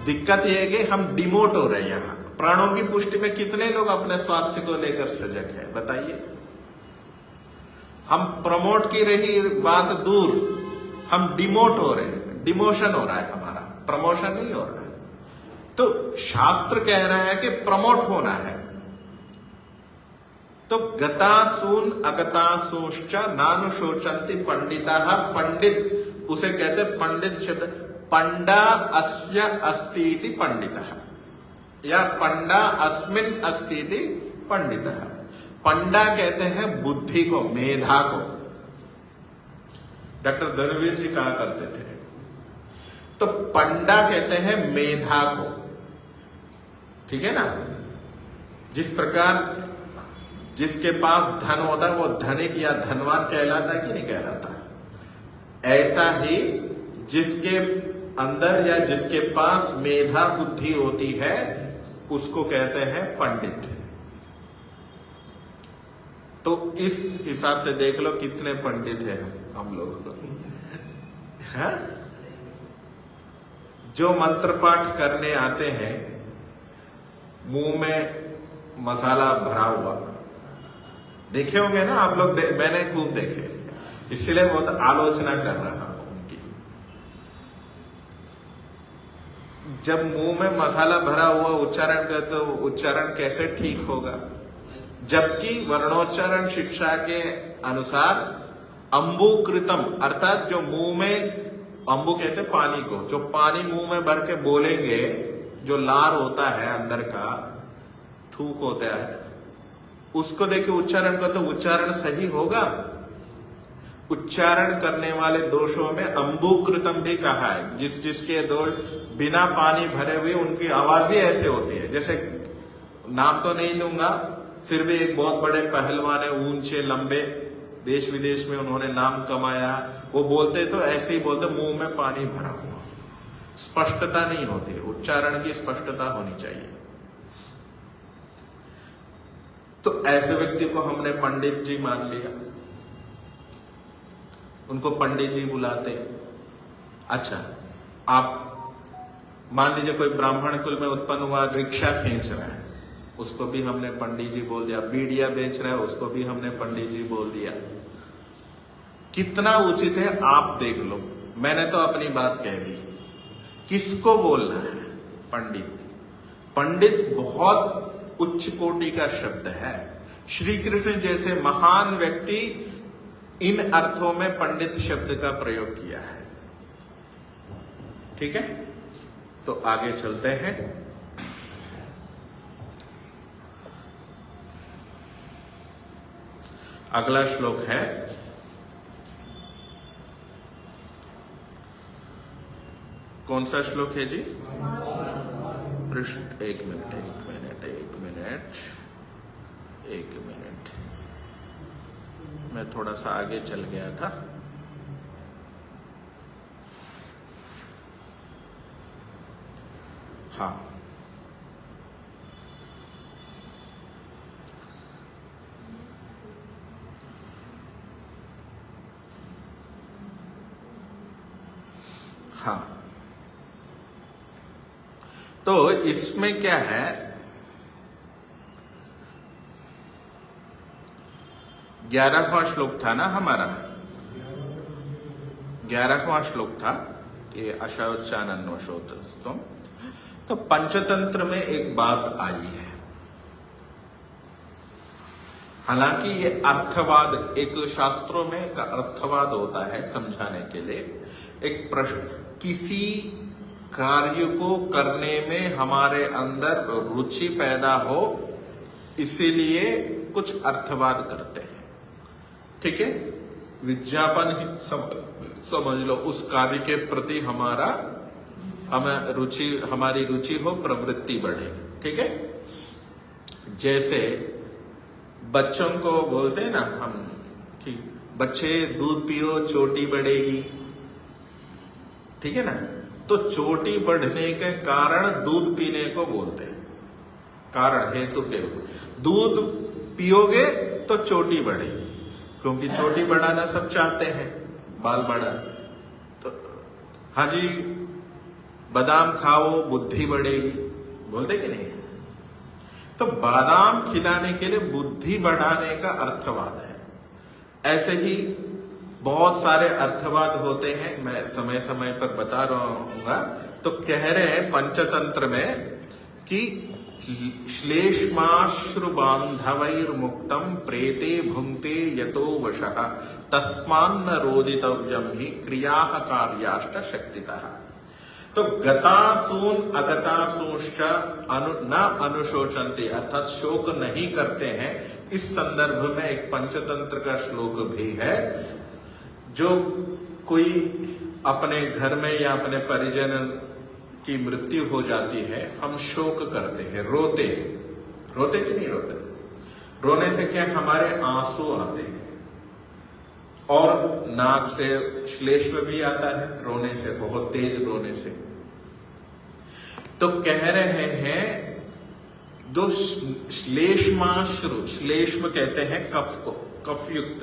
दिक्कत यह है कि हम डिमोट हो रहे हैं। यहां प्राणों की पुष्टि में कितने लोग अपने स्वास्थ्य को लेकर सजग है, बताइए? हम प्रमोट की रही बात दूर, हम डिमोट हो रहे हैं, डिमोशन हो रहा है हमारा, प्रमोशन नहीं हो रहा है। तो शास्त्र कह रहा है कि प्रमोट होना है। तो गतासून अगतासूश्च नानुशोचन्ति पंडिताः, पंडित उसे कहते, पंडित शब्द, पंडा अस्य अस्ति इति पंडितः, या पंडा अस्मिन् अस्ति इति पंडितः। पंडा कहते हैं बुद्धि को, मेधा को। डॉक्टर धर्मवीर जी कहा करते थे। तो पंडा कहते हैं मेधा को, ठीक है ना। जिस प्रकार जिसके पास धन होता है वो धनिक या धनवान कहलाता है कि नहीं कहलाता, ऐसा ही जिसके अंदर या जिसके पास मेधा बुद्धि होती है उसको कहते हैं पंडित। तो इस हिसाब से देख लो कितने पंडित हैं हम लोग। हाँ? जो मंत्र पाठ करने आते हैं, मुंह में मसाला भरा हुआ, देखे होंगे ना आप लोग, मैंने खूब देखे, इसलिए बहुत आलोचना कर रहा हूं उनकी। जब मुंह में मसाला भरा हुआ उच्चारण करते तो उच्चारण कैसे ठीक होगा? जबकि वर्णोच्चारण शिक्षा के अनुसार अंबुकृतम, अर्थात जो मुंह में, अंबु कहते पानी को, जो पानी मुंह में भर के बोलेंगे, जो लार होता है अंदर का, थूक होता है, उसको देखे उच्चारण कर, तो उच्चारण सही होगा। उच्चारण करने वाले दोषों में अंबुकृतम भी कहा है। जिसके दोष बिना पानी भरे हुए उनकी आवाज ही ऐसे होती है। जैसे, नाम तो नहीं लूंगा, फिर भी एक बहुत बड़े पहलवान है, ऊंचे लंबे, देश विदेश में उन्होंने नाम कमाया, वो बोलते तो ऐसे ही बोलते, मुंह में पानी भरा हुआ, स्पष्टता नहीं होती। उच्चारण की स्पष्टता होनी चाहिए। तो ऐसे व्यक्ति को हमने पंडित जी मान लिया, उनको पंडित जी बुलाते। अच्छा, आप मान लीजिए कोई ब्राह्मण कुल में उत्पन्न हुआ, रिक्शा खींच रहा है, उसको भी हमने पंडित जी बोल दिया। बीड़िया बेच रहा है, उसको भी हमने पंडित जी बोल दिया। कितना उचित है आप देख लो। मैंने तो अपनी बात कह दी, किसको बोलना है? पंडित। पंडित बहुत उच्च कोटि का शब्द है। श्री कृष्ण जैसे महान व्यक्ति इन अर्थों में पंडित शब्द का प्रयोग किया है। ठीक है, तो आगे चलते हैं। अगला श्लोक है कौन सा श्लोक है जी? पृष्ठ एक मिनट। मैं थोड़ा सा आगे चल गया था। हाँ, हाँ, तो इसमें क्या है, 11वां श्लोक था ना हमारा, 11वां श्लोक था ये अशौचानन्वशोतस्तुम। तो पंचतंत्र में एक बात आई है, हालांकि ये अर्थवाद, एक शास्त्रों में एक अर्थवाद होता है समझाने के लिए। एक प्रश्न, किसी कार्य को करने में हमारे अंदर रुचि पैदा हो, इसीलिए कुछ अर्थवाद करते हैं। ठीक है, विज्ञापन ही समझ लो, उस कार्य के प्रति हमारी रुचि हो, प्रवृत्ति बढ़े। ठीक है, जैसे बच्चों को बोलते हैं ना हम कि बच्चे दूध पियो चोटी बढ़ेगी। ठीक है ना, तो चोटी बढ़ने के कारण दूध पीने को बोलते हैं, कारण हेतु के दूध पियोगे तो चोटी बढ़ेगी, क्योंकि चोटी बढ़ाना सब चाहते हैं, बाल बढ़ा। तो हाँ जी, बादाम खाओ बुद्धि बढ़ेगी, बोलते कि नहीं? तो बादाम खिलाने के लिए बुद्धि बढ़ाने का अर्थवाद है। ऐसे ही बहुत सारे अर्थवाद होते हैं, मैं समय समय पर बता रहूंगा। तो कह रहे हैं पंचतंत्र में कि श्लेष्माश्रु बांधवैर्मुक्तम प्रेते भुंक्ते यतो वशः तस्मान्न रोदितव्यम ही क्रियाः कार्याश्च शक्तितः। तो गतासून अगतासूश्च न अनुशोचन्ति, अर्थात शोक नहीं करते हैं। इस संदर्भ में एक पंचतंत्र का श्लोक भी है, जो कोई अपने घर में या अपने परिजन की मृत्यु हो जाती है, हम शोक करते हैं, रोते कि नहीं रोते? रोने से क्या, हमारे आंसू आते हैं, और नाक से श्लेष्म भी आता है रोने से, बहुत तेज रोने से। तो कह रहे हैं दो श्लेष्माश्रु, श्लेष्म कहते हैं कफ को, कफयुक्त,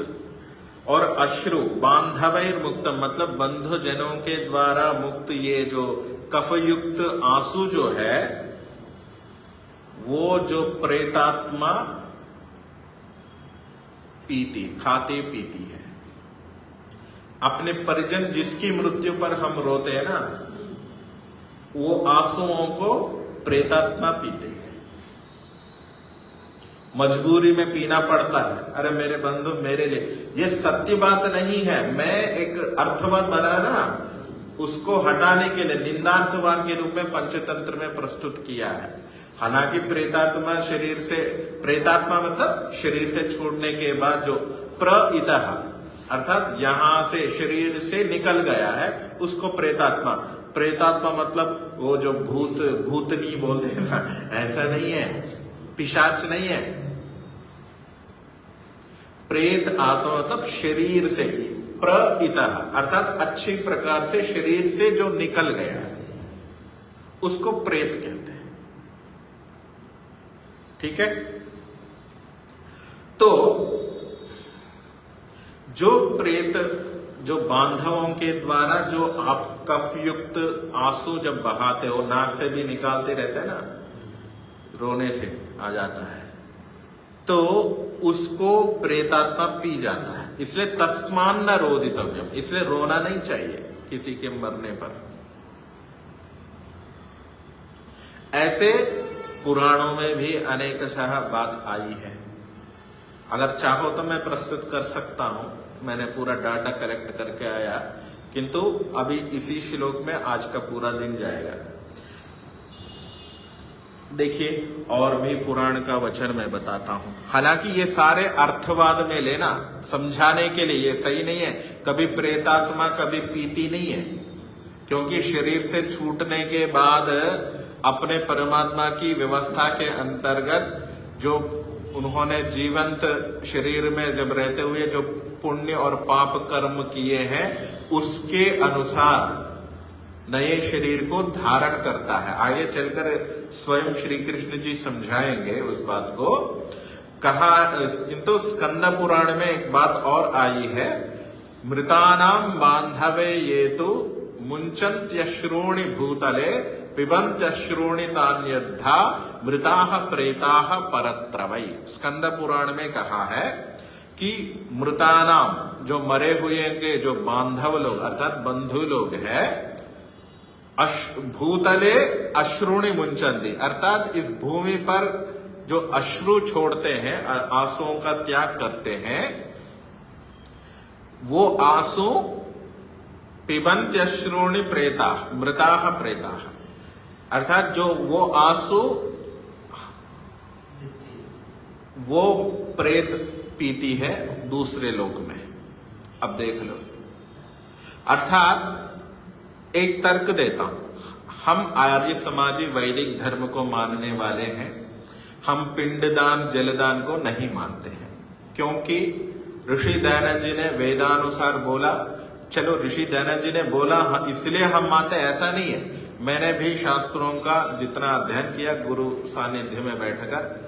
और अश्रु बांधवैर मुक्तम, मतलब बंधुजनों के द्वारा मुक्त ये जो कफयुक्त आंसू जो है, वो जो प्रेतात्मा पीती, खाती पीती है। अपने परिजन जिसकी मृत्यु पर हम रोते हैं ना, वो आंसुओं को प्रेतात्मा पीते हैं। मजबूरी में पीना पड़ता है, अरे मेरे बंधु मेरे लिए, ये सत्य बात नहीं है। मैं एक अर्थवाद बना ना, उसको हटाने के लिए निंदार्थवाद के रूप में पंचतंत्र में प्रस्तुत किया है। हालांकि प्रेतात्मा शरीर से, प्रेतात्मा मतलब शरीर से छोड़ने के बाद जो प्रइतः, अर्थात यहां से शरीर से निकल गया है, उसको प्रेतात्मा। प्रेतात्मा मतलब वो जो भूतनी बोलते हैं ना, ऐसा नहीं है, पिशाच नहीं है। प्रेत आत्मा मतलब शरीर से ही, प्रइतः अर्थात अच्छी प्रकार से शरीर से जो निकल गया है, उसको प्रेत कहते हैं। ठीक है, तो जो प्रेत जो बांधवों के द्वारा जो आप कफ युक्त आंसू जब बहाते हो, नाक से भी निकालते रहते हैं ना, रोने से आ जाता है, तो उसको प्रेतात्मा पी जाता है। इसलिए तस्मान न रोदितव्यम, इसलिए रोना नहीं चाहिए किसी के मरने पर। ऐसे पुराणों में भी अनेकशः बात आई है। अगर चाहो तो मैं प्रस्तुत कर सकता हूं, मैंने पूरा डाटा कलेक्ट करके आया, किंतु अभी इसी श्लोक में आज का पूरा दिन जाएगा। देखिए, और भी पुराण का वचन मैं बताता हूं। हालांकि ये सारे अर्थवाद में लेना, समझाने के लिए, ये सही नहीं है। कभी प्रेतात्मा कभी पीती नहीं है, क्योंकि शरीर से छूटने के बाद अपने परमात्मा की व्यवस्था के अंतर्गत जो उन्होंने जीवंत शरीर में जब रहते हुए जो पुण्य और पाप कर्म किए हैं, उसके अनुसार नए शरीर को धारण करता है। आगे चलकर स्वयं श्री कृष्ण जी समझाएंगे उस बात को। कहा, किंतु स्कंद पुराण में एक बात और आई है, मृतानाम बांधवे ये तो मुंचन्त्यश्रूणि भूतले पिबन्त्यश्रूणि तान्यद्धा मृताः प्रेताः परत्रवै। स्कंद पुराण में कहा है कि मृतानाम, जो मरे हुए के जो बांधव लोग अर्थात बंधु लोग हैं, भूतले अश्रुणि मुंचन्ति, अर्थात इस भूमि पर जो अश्रु छोड़ते हैं, आंसुओं का त्याग करते हैं, वो आंसू पिबन्त्यश्रूणि प्रेता मृताः प्रेताः, अर्थात जो वो आंसू वो प्रेत पीती है दूसरे लोक में। अब देख लो, अर्थात एक तर्क देता हूं। हम आर्य समाजी वैदिक धर्म को मानने वाले हैं, हम पिंडदान जलदान को नहीं मानते हैं, क्योंकि ऋषि दयानंद जी ने वेदानुसार बोला। चलो, ऋषि दयानंद जी ने बोला इसलिए हम मानते, ऐसा नहीं है। मैंने भी शास्त्रों का जितना अध्ययन किया गुरु सानिध्य में बैठकर,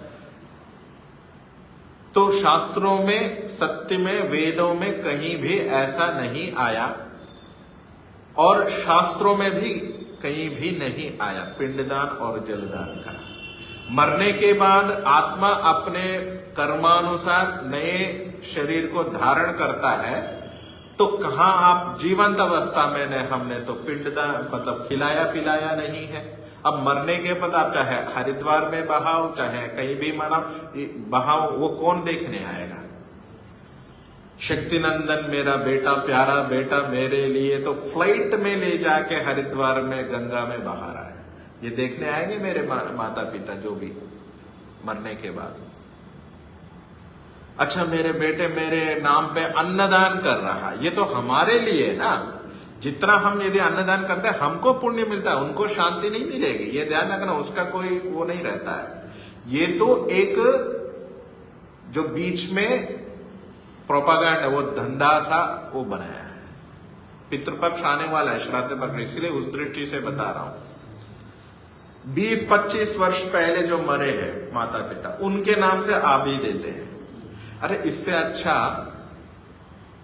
तो शास्त्रों में, सत्य में, वेदों में कहीं भी ऐसा नहीं आया, और शास्त्रों में भी कहीं भी नहीं आया पिंडदान और जलदान का। मरने के बाद आत्मा अपने कर्मानुसार नए शरीर को धारण करता है, तो कहां आप जीवंत अवस्था में हमने तो पिंडदान मतलब खिलाया पिलाया नहीं है। अब मरने के बाद आप चाहे हरिद्वार में बहाओ, चाहे कहीं भी बहाओ, वो कौन देखने आएगा? शक्तिनंदन मेरा बेटा, प्यारा बेटा मेरे लिए तो फ्लाइट में ले जाके हरिद्वार में गंगा में बहा रहा है, ये देखने आएंगे मेरे माता पिता जो भी मरने के बाद। अच्छा, मेरे बेटे मेरे नाम पे अन्नदान कर रहा है, ये तो हमारे लिए ना। जितना हम यदि अन्नदान करते हैं हमको पुण्य मिलता है, उनको शांति नहीं मिलेगी, ये ध्यान रखना। उसका कोई वो नहीं रहता है। ये तो एक जो बीच में प्रोपागेंडा, वो धंधा था, वो बनाया है। पितृपक्ष आने वाला है, श्राद्ध पक्ष, इसलिए उस दृष्टि से बता रहा हूं। 20-25 वर्ष पहले जो मरे हैं माता पिता, उनके नाम से आप ही देते हैं। अरे इससे अच्छा,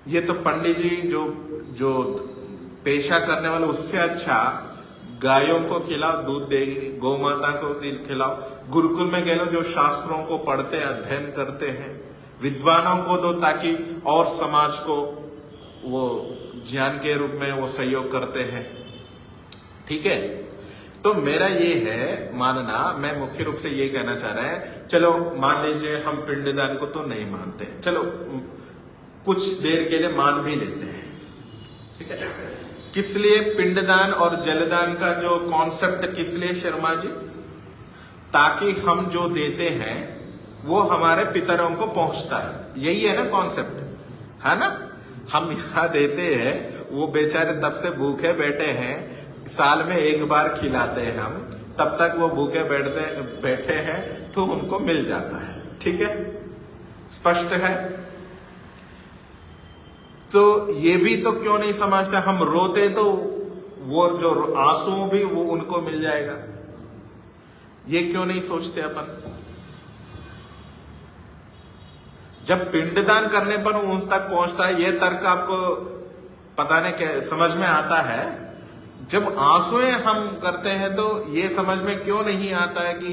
ये तो पंडित जी जो पेशा करने वाले, उससे अच्छा गायों को खिलाओ, दूध देगी, गौ माता को खिलाओ। गुरुकुल में गए लो, जो शास्त्रों को पढ़ते अध्ययन करते हैं, विद्वानों को दो, ताकि और समाज को वो ज्ञान के रूप में वो सहयोग करते हैं। ठीक है, तो मेरा ये है मानना, मैं मुख्य रूप से ये कहना चाह रहा है। चलो मान लीजिए हम पिंडदान को तो नहीं मानते, चलो कुछ देर के लिए मान भी लेते हैं। ठीक है, किस लिए पिंडदान और जलदान का जो कॉन्सेप्ट किस लिए शर्मा जी? ताकि हम जो देते हैं वो हमारे पितरों को पहुंचता है, यही है ना कॉन्सेप्ट, है ना? हम यहाँ देते हैं, वो बेचारे तब से भूखे बैठे हैं, साल में एक बार खिलाते हैं हम, तब तक वो भूखे बैठे हैं, तो उनको मिल जाता है। ठीक है, स्पष्ट है? तो ये भी तो क्यों नहीं समझते? हम रोते तो वो जो आंसू भी वो उनको मिल जाएगा, ये क्यों नहीं सोचते अपन? जब पिंडदान करने पर उस तक पहुंचता है, ये तर्क आपको पता नहीं क्या समझ में आता है। जब आंसुएं हम करते हैं तो ये समझ में क्यों नहीं आता है कि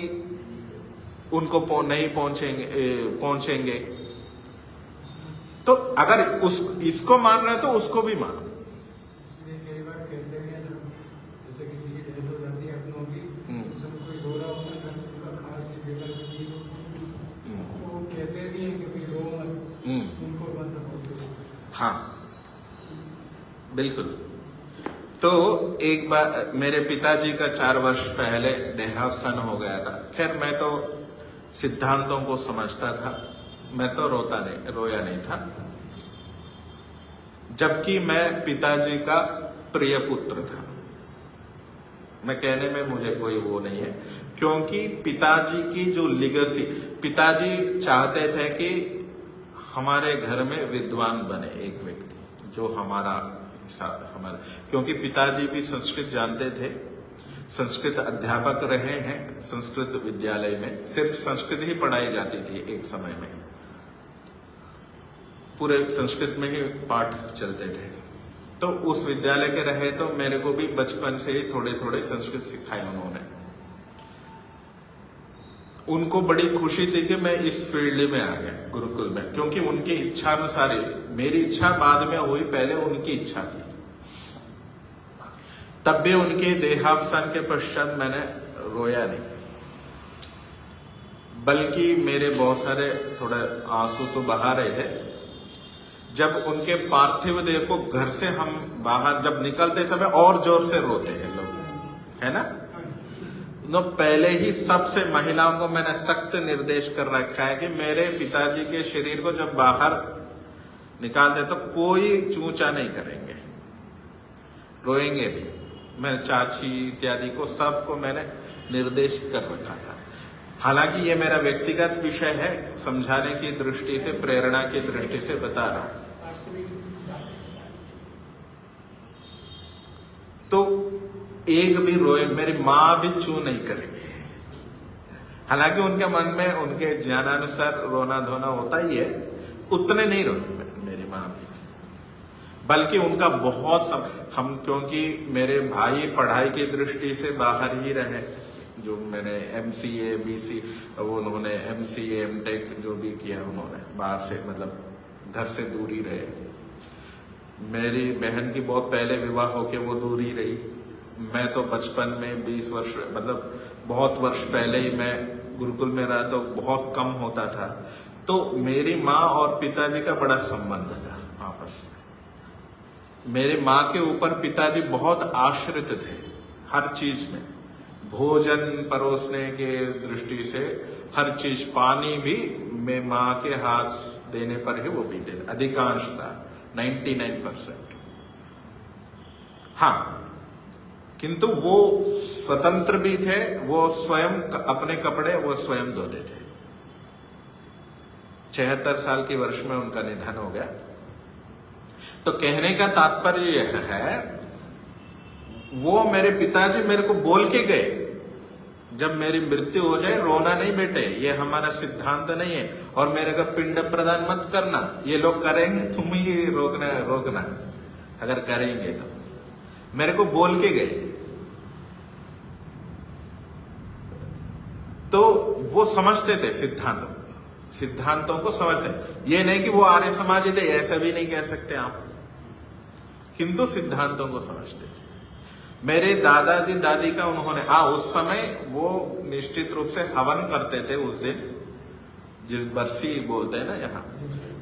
उनको नहीं पहुंचेंगे। तो अगर इसको मान रहे हैं तो उसको भी मानो। इसलिए कई बार कहते हैं जैसे किसी की डेथ हो जाती है अपनों की, उसमें कोई रो रहा होता है उनका खास ही बेटा बेटी तो वो कहते नहीं है कि कोई रो मत, उनको मतलब। हाँ बिल्कुल। तो एक बार मेरे पिताजी का 4 वर्ष पहले देहावसान हो गया था। खैर मैं तो सिद्धांतों को समझता था, मैं तो रोया नहीं था, जबकि मैं पिताजी का प्रिय पुत्र था। मैं कहने में मुझे कोई वो नहीं है, क्योंकि पिताजी की जो लिगेसी, पिताजी चाहते थे कि हमारे घर में विद्वान बने एक व्यक्ति जो हमारा, क्योंकि पिताजी भी संस्कृत जानते थे, संस्कृत अध्यापक रहे हैं। संस्कृत विद्यालय में सिर्फ संस्कृत ही पढ़ाई जाती थी एक समय में, पूरे संस्कृत में ही पाठ चलते थे। तो उस विद्यालय के रहे तो मेरे को भी बचपन से ही थोड़े थोड़े संस्कृत सिखाए उन्होंने। उनको बड़ी खुशी थी कि मैं इस फील्ड में आ गया गुरुकुल में, क्योंकि उनकी इच्छा अनुसार ही, मेरी इच्छा बाद में हुई, पहले उनकी इच्छा थी। तब भी उनके देहावसान के पश्चात मैंने रोया नहीं, बल्कि मेरे बहुत सारे थोड़े आंसू तो बहा रहे थे। जब उनके पार्थिव देह को घर से हम बाहर जब निकलते समय और जोर से रोते हैं लोग, है ना। तो पहले ही सबसे महिलाओं को मैंने सख्त निर्देश कर रखा है कि मेरे पिताजी के शरीर को जब बाहर निकालते तो कोई चूचा नहीं करेंगे, रोएंगे भी। मैं चाची इत्यादि को सबको मैंने निर्देश कर रखा था। हालांकि ये मेरा व्यक्तिगत विषय है, समझाने की दृष्टि से, प्रेरणा की दृष्टि से बता रहा हूं। तो एक भी रोए, मेरी मां भी चू नहीं करेगी। हालांकि उनके मन में उनके ज्ञानानुसार रोना धोना होता ही है, उतने नहीं रोए मेरी मां भी, बल्कि उनका बहुत हम, क्योंकि मेरे भाई पढ़ाई की दृष्टि से बाहर ही रहे, जो मैंने MCA BC, वो उन्होंने MCA MTech जो भी किया उन्होंने बाहर से, मतलब घर से दूर ही रहे। मेरी बहन की बहुत पहले विवाह होके वो दूर ही रही। मैं तो बचपन में 20 वर्ष, मतलब बहुत वर्ष पहले ही मैं गुरुकुल में रहा, तो बहुत कम होता था। तो मेरी माँ और पिताजी का बड़ा संबंध था आपस में। मेरी माँ के ऊपर पिताजी बहुत आश्रित थे हर चीज में, भोजन परोसने के दृष्टि से हर चीज, पानी भी मैं माँ के हाथ देने पर ही वो पीते थे, अधिकांशता 99%। हाँ, किंतु वो स्वतंत्र भी थे, वो स्वयं अपने कपड़े वो स्वयं धोते थे। 76 साल की वर्ष में उनका निधन हो गया। तो कहने का तात्पर्य यह है, वो मेरे पिताजी मेरे को बोल के गए, जब मेरी मृत्यु हो जाए रोना नहीं बेटे, ये हमारा सिद्धांत नहीं है, और मेरे को पिंड प्रदान मत करना, ये लोग करेंगे तुम ही रोकना अगर करेंगे तो। मेरे को बोल के गए। तो वो समझते थे सिद्धांतों को समझते। ये नहीं कि वो आर्य समाजी थे, ऐसा भी नहीं कह सकते आप, किंतु सिद्धांतों को समझते थे। मेरे दादाजी दादी का उन्होंने, उस समय वो निश्चित रूप से हवन करते थे। उस दिन, जिस बरसी बोलते हैं ना यहाँ,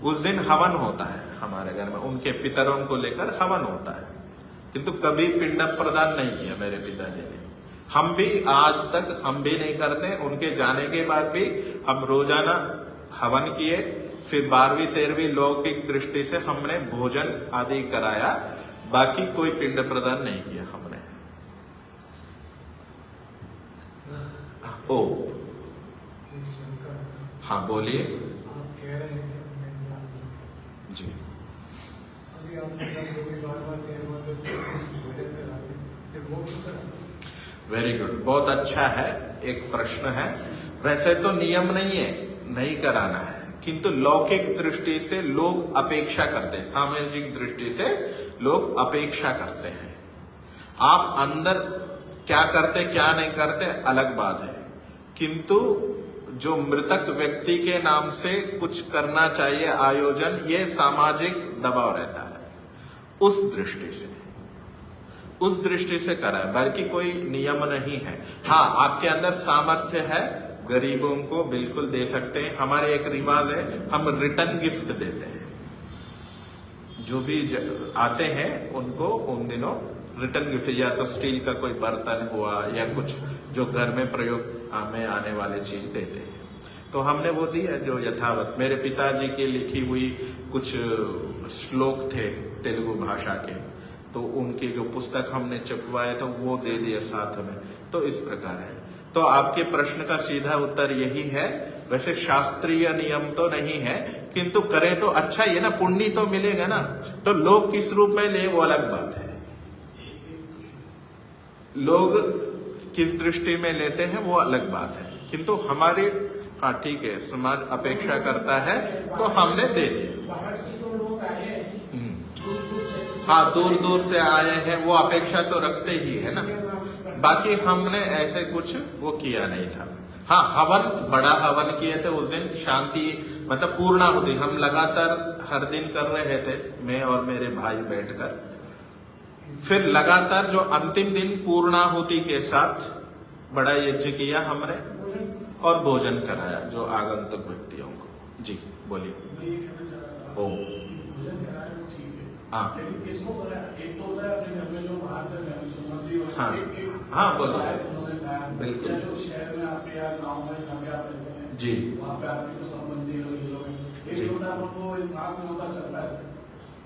उस दिन हवन होता है हमारे घर में, उनके पितरों को लेकर हवन होता है, किंतु कभी पिंड प्रदान नहीं किया मेरे पिताजी ने। हम भी आज तक हम भी नहीं करते। उनके जाने के बाद भी हम रोजाना हवन किए, फिर 12वीं 13वीं लौकिक दृष्टि से हमने भोजन आदि कराया, बाकी कोई पिंड प्रदान नहीं किया हमने। ओ हाँ बोलिए। आप कह रहे हैं जी, अभी आपने वेरी गुड, बहुत अच्छा है। एक प्रश्न है, वैसे तो नियम नहीं है, नहीं कराना है, किंतु लौकिक दृष्टि से लोग अपेक्षा करते हैं, सामाजिक दृष्टि से लोग अपेक्षा करते हैं। आप अंदर क्या करते क्या नहीं करते अलग बात है, किंतु जो मृतक व्यक्ति के नाम से कुछ करना चाहिए आयोजन, ये सामाजिक दबाव रहता है। उस दृष्टि से करा है, बल्कि कोई नियम नहीं है। हाँ, आपके अंदर सामर्थ्य है, गरीबों को बिल्कुल दे सकते हैं। हमारे एक रिवाज है, हम रिटर्न गिफ्ट देते हैं। जो भी आते हैं उनको उन दिनों रिटर्न गिफ्ट, या तो स्टील का कोई बर्तन हुआ या कुछ जो घर में प्रयोग में आने वाले चीज देते हैं। तो हमने वो दिया जो यथावत। मेरे पिताजी की लिखी हुई कुछ श्लोक थे तेलुगु भाषा के, तो उनकी जो पुस्तक हमने छपवाए तो वो दे दिए साथ में। तो इस प्रकार है। तो आपके प्रश्न का सीधा उत्तर यही है, वैसे शास्त्रीय नियम तो नहीं है, किंतु करें तो अच्छा ही है ना, पुण्य तो मिलेगा ना। तो लोग किस रूप में ले वो अलग बात है, लोग किस दृष्टि में लेते हैं वो अलग बात है, किंतु हमारे हाँ ठीक है, समाज अपेक्षा करता है तो हमने दे दिया। बाहर से जो लोग आए हैं, दूर-दूर से, हाँ दूर दूर से आए हैं, वो अपेक्षा तो रखते ही है ना। बाकी हमने ऐसे कुछ वो किया नहीं था। हाँ, हवन, बड़ा हवन किए थे उस दिन, शांति मतलब पूर्णाहुति हम लगातार हर दिन कर रहे थे, मैं और मेरे भाई बैठकर। फिर लगातार जो अंतिम दिन पूर्णाहुति के साथ बड़ा यज्ञ किया हमने और भोजन कराया जो आगंतुक व्यक्तियों को। जी बोलिए। मैं ये कहना चाह रहा था, ओ भोजन कराया वो ठीक है, हाँ लेकिन किसको कराया? एक तो होता है अपने घर में जो बाहर से संबंधी होते हैं, हाँ एक हाँ बोलिए। उन्होंने खाया, बिल्कुल। या जो शहर में आपके या गाँव में जहाँ पे आप रहते हैं, जी वहाँ पे आपके जो संबंधी लोग हैं, जी। एक होता है वो एक मास में होता चलता है,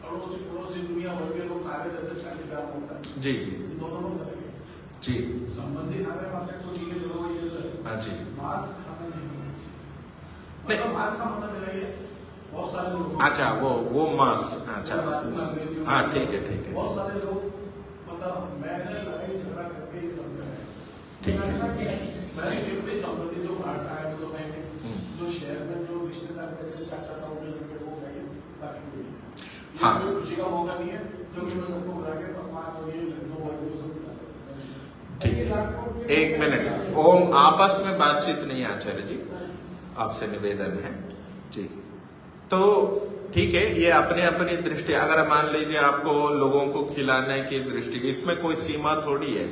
पड़ोसी दुनिया भर के लोग सारे रहते, शादी ब्याह होता है, जी जी दोनों लोग करेंगे। जी संबंधी खाने वाले को ठीक है, चलो ये हाँ जी। मांस खाना नहीं होना चाहिए। नहीं। मतलब मांस का मतलब मेरा ये, बहुत सारे लोग, अच्छा वो मांस, अच्छा हाँ ठीक है ठीक है बहुत सारे लोग, मतलब मैंने लड़ाई झगड़ा करके ये समझा है, ठीक है। मैंने कितने संबंधी जो बाहर से आए तो मैं जो शहर में जो रिश्तेदार रहते हैं, चाचा ताऊ के लड़के वो कहेंगे बाकी कोई नहीं। हाँ। ये कोई खुशी का मौका नहीं है जो कि मैं सबको बुला के पकवान और ये लड्डू और ये सब बुला के। ठीक है, एक मिनट। ओम, आपस में बातचीत नहीं है आचार्य जी, आपसे निवेदन है जी। तो ठीक है, ये अपनी अपनी दृष्टि, अगर मान लीजिए आपको लोगों को खिलाने की दृष्टि, इसमें कोई सीमा थोड़ी है।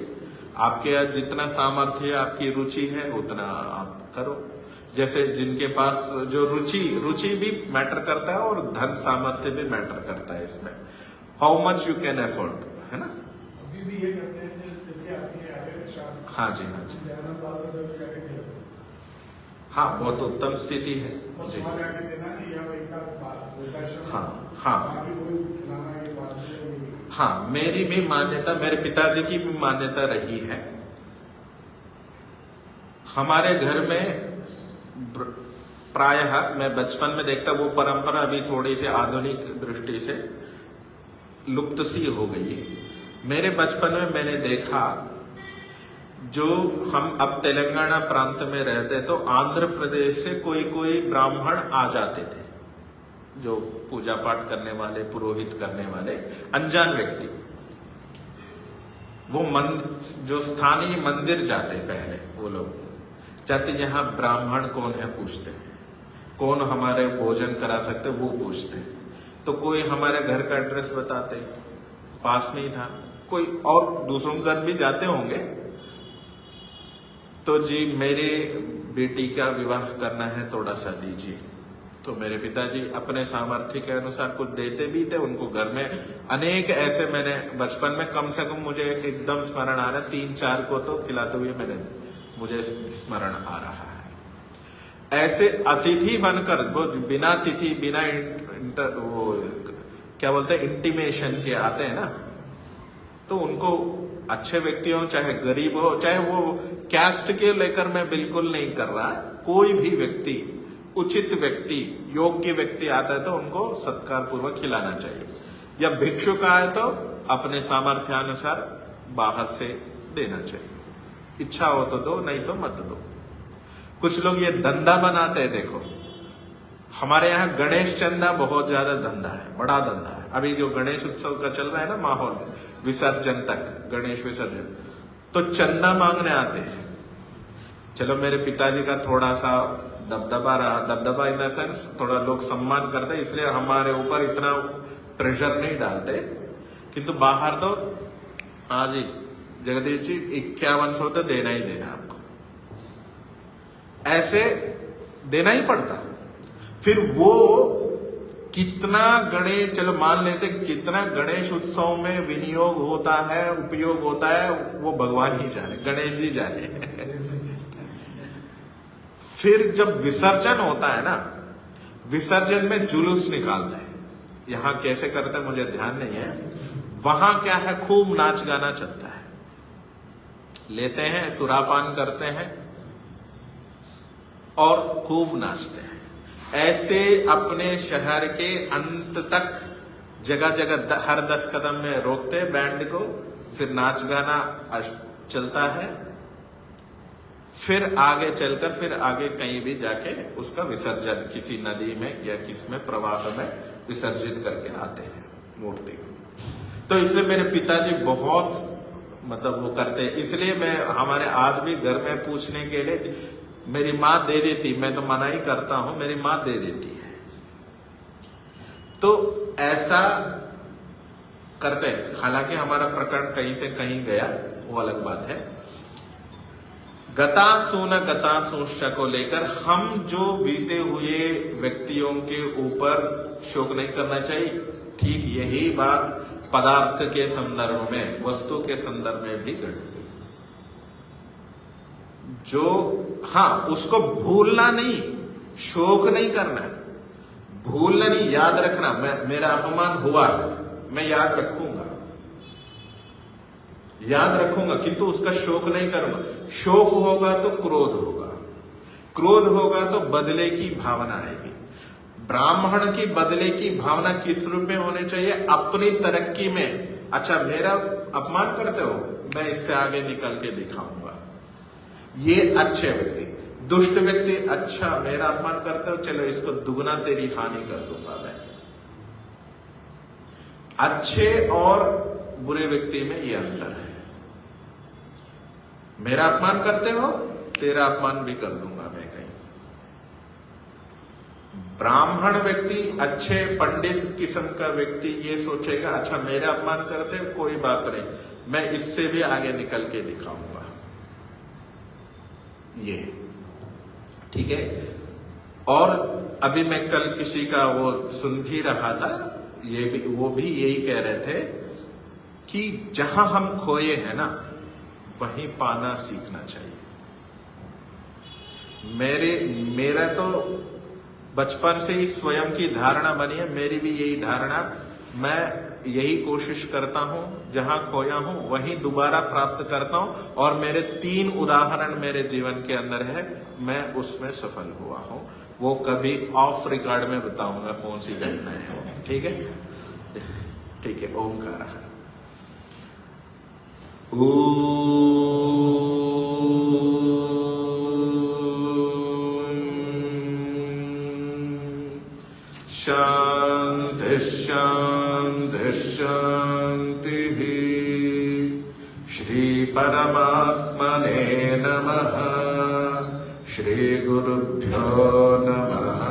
आपके जितना सामर्थ्य आपकी रुचि है उतना आप करो। जैसे जिनके पास जो रुचि भी मैटर करता है और धन सामर्थ्य भी मैटर करता है इसमें। How much you can afford, है ना। अभी भी ये करते हैं जैसे आपकी आगे शाम, हाँ जी हाँ जी दयानंद पाल से जब जाके खेलते हैं, हाँ, बहुत उत्तम स्थिति है और जी। सुबह जाके देना कि यह एक का वृद्धाश्रम, हाँ हाँ बाकी कोई खिलाना ये बात नहीं। हाँ, मेरी भी मान्यता, मेरे पिताजी की भी मान्यता रही है। हमारे घर में प्रायः मैं बचपन में देखता, वो परंपरा अभी थोड़ी सी आधुनिक दृष्टि से लुप्त सी हो गई। मेरे बचपन में मैंने देखा, जो हम अब तेलंगाना प्रांत में रहते तो आंध्र प्रदेश से कोई ब्राह्मण आ जाते थे, जो पूजा पाठ करने वाले, पुरोहित करने वाले अनजान व्यक्ति। वो जो स्थानीय मंदिर जाते, पहले वो लोग जाते, यहाँ ब्राह्मण कौन है पूछते हैं, कौन हमारे भोजन करा सकते वो पूछते हैं। तो कोई हमारे घर का एड्रेस बताते, पास में ही था, कोई और दूसरों के घर भी जाते होंगे। तो जी मेरी बेटी का विवाह करना है, थोड़ा सा दीजिए। तो मेरे पिताजी अपने सामर्थ्य के अनुसार कुछ देते भी थे। उनको घर में अनेक ऐसे, मैंने बचपन में कम से कम मुझे एकदम स्मरण आ रहा है, 3-4 को तो खिलाते हुए मुझे स्मरण आ रहा है। ऐसे अतिथि बनकर, वो बिना तिथि बिना वो क्या बोलते हैं इंटीमेशन के आते हैं ना, तो उनको अच्छे व्यक्ति हो चाहे गरीब हो, चाहे वो कैस्ट के लेकर मैं बिल्कुल नहीं कर रहा, कोई भी व्यक्ति, उचित व्यक्ति, योग्य व्यक्ति आता है तो उनको सत्कार पूर्वक खिलाना चाहिए। या भिक्षुक आए तो अपने सामर्थ्यानुसार बाहर से देना चाहिए। इच्छा हो तो दो, नहीं तो मत दो। कुछ लोग ये धंधा बनाते हैं, देखो हमारे यहाँ गणेश चंदा बहुत ज्यादा धंधा है, बड़ा धंधा है। अभी जो गणेश उत्सव का चल रहा है ना माहौल, विसर्जन तक, गणेश विसर्जन, तो चंदा मांगने आते हैं। चलो मेरे पिताजी का थोड़ा सा दबदबा रहा, दबदबा इन द सेंस थोड़ा लोग सम्मान करते, इसलिए हमारे ऊपर इतना प्रेशर नहीं डालते। किंतु बाहर तो हाँ जी जगदीश जी 5100 तो देना ही देना आपको, ऐसे देना ही पड़ता। फिर वो कितना गणेश, चलो मान लेते कितना गणेश उत्सव में विनियोग होता है, उपयोग होता है, वो भगवान ही जाने, गणेश जी जाने। फिर जब विसर्जन होता है ना, विसर्जन में जुलूस निकालते हैं, यहां कैसे करते हैं मुझे ध्यान नहीं है, वहां क्या है खूब नाच गाना चलता है, लेते हैं सुरापान करते हैं और खूब नाचते हैं। ऐसे अपने शहर के अंत तक जगह जगह हर 10 कदम में रोकते बैंड को, फिर नाच गाना चलता है, फिर आगे चलकर फिर आगे कहीं भी जाके उसका विसर्जन किसी नदी में या किस में प्रवाह में विसर्जित करके आते हैं मूर्ति को। तो इसलिए मेरे पिताजी बहुत मतलब वो करते हैं, इसलिए मैं हमारे आज भी घर में पूछने के लिए मेरी माँ दे देती, मैं तो मना ही करता हूं, मेरी माँ दे देती है। तो ऐसा करते हैं। हालांकि हमारा प्रकरण कहीं से कहीं गया, वो अलग बात है। गतासु न गतासुश्च को लेकर हम जो बीते हुए व्यक्तियों के ऊपर शोक नहीं करना चाहिए। ठीक यही बात पदार्थ के संदर्भ में, वस्तु के संदर्भ में भी घटती। जो हाँ उसको भूलना नहीं, शोक नहीं करना, भूलना नहीं, याद रखना। मेरा अपमान हुआ है, मैं याद रखूंगा किंतु उसका शोक नहीं करूंगा। शोक होगा तो क्रोध होगा, क्रोध होगा तो बदले की भावना आएगी। ब्राह्मण की बदले की भावना किस रूप में होनी चाहिए? अपनी तरक्की में। अच्छा मेरा अपमान करते हो, मैं इससे आगे निकल के दिखाऊंगा। ये अच्छे व्यक्ति। दुष्ट व्यक्ति, अच्छा मेरा अपमान करते हो, चलो इसको दुगना तेरी हानि कर दूंगा मैं। अच्छे और बुरे व्यक्ति में ये अंतर है। मेरा अपमान करते हो, तेरा अपमान भी कर दूंगा मैं कहीं। ब्राह्मण व्यक्ति, अच्छे पंडित किस्म का व्यक्ति ये सोचेगा, अच्छा मेरा अपमान करते हो, कोई बात नहीं, मैं इससे भी आगे निकल के दिखाऊंगा। ये ठीक है। और अभी मैं कल किसी का वो सुन भी रहा था, ये भी वो भी यही कह रहे थे कि जहां हम खोए हैं ना, वहीं पाना सीखना चाहिए। मेरा तो बचपन से ही स्वयं की धारणा बनी है, मेरी भी यही धारणा। मैं यही कोशिश करता हूं, जहां खोया हूं वहीं दोबारा प्राप्त करता हूं। और मेरे 3 उदाहरण मेरे जीवन के अंदर है, मैं उसमें सफल हुआ हूं। वो कभी ऑफ रिकॉर्ड में बताऊंगा कौन सी घटना है। ठीक है, ठीक है। ओमकार शांति शांति शांति। श्री परमात्मने नमः। श्री गुरुभ्यो नमः।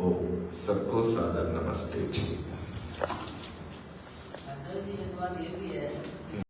ओम। सबको सादर नमस्ते जी। एक बात ये भी है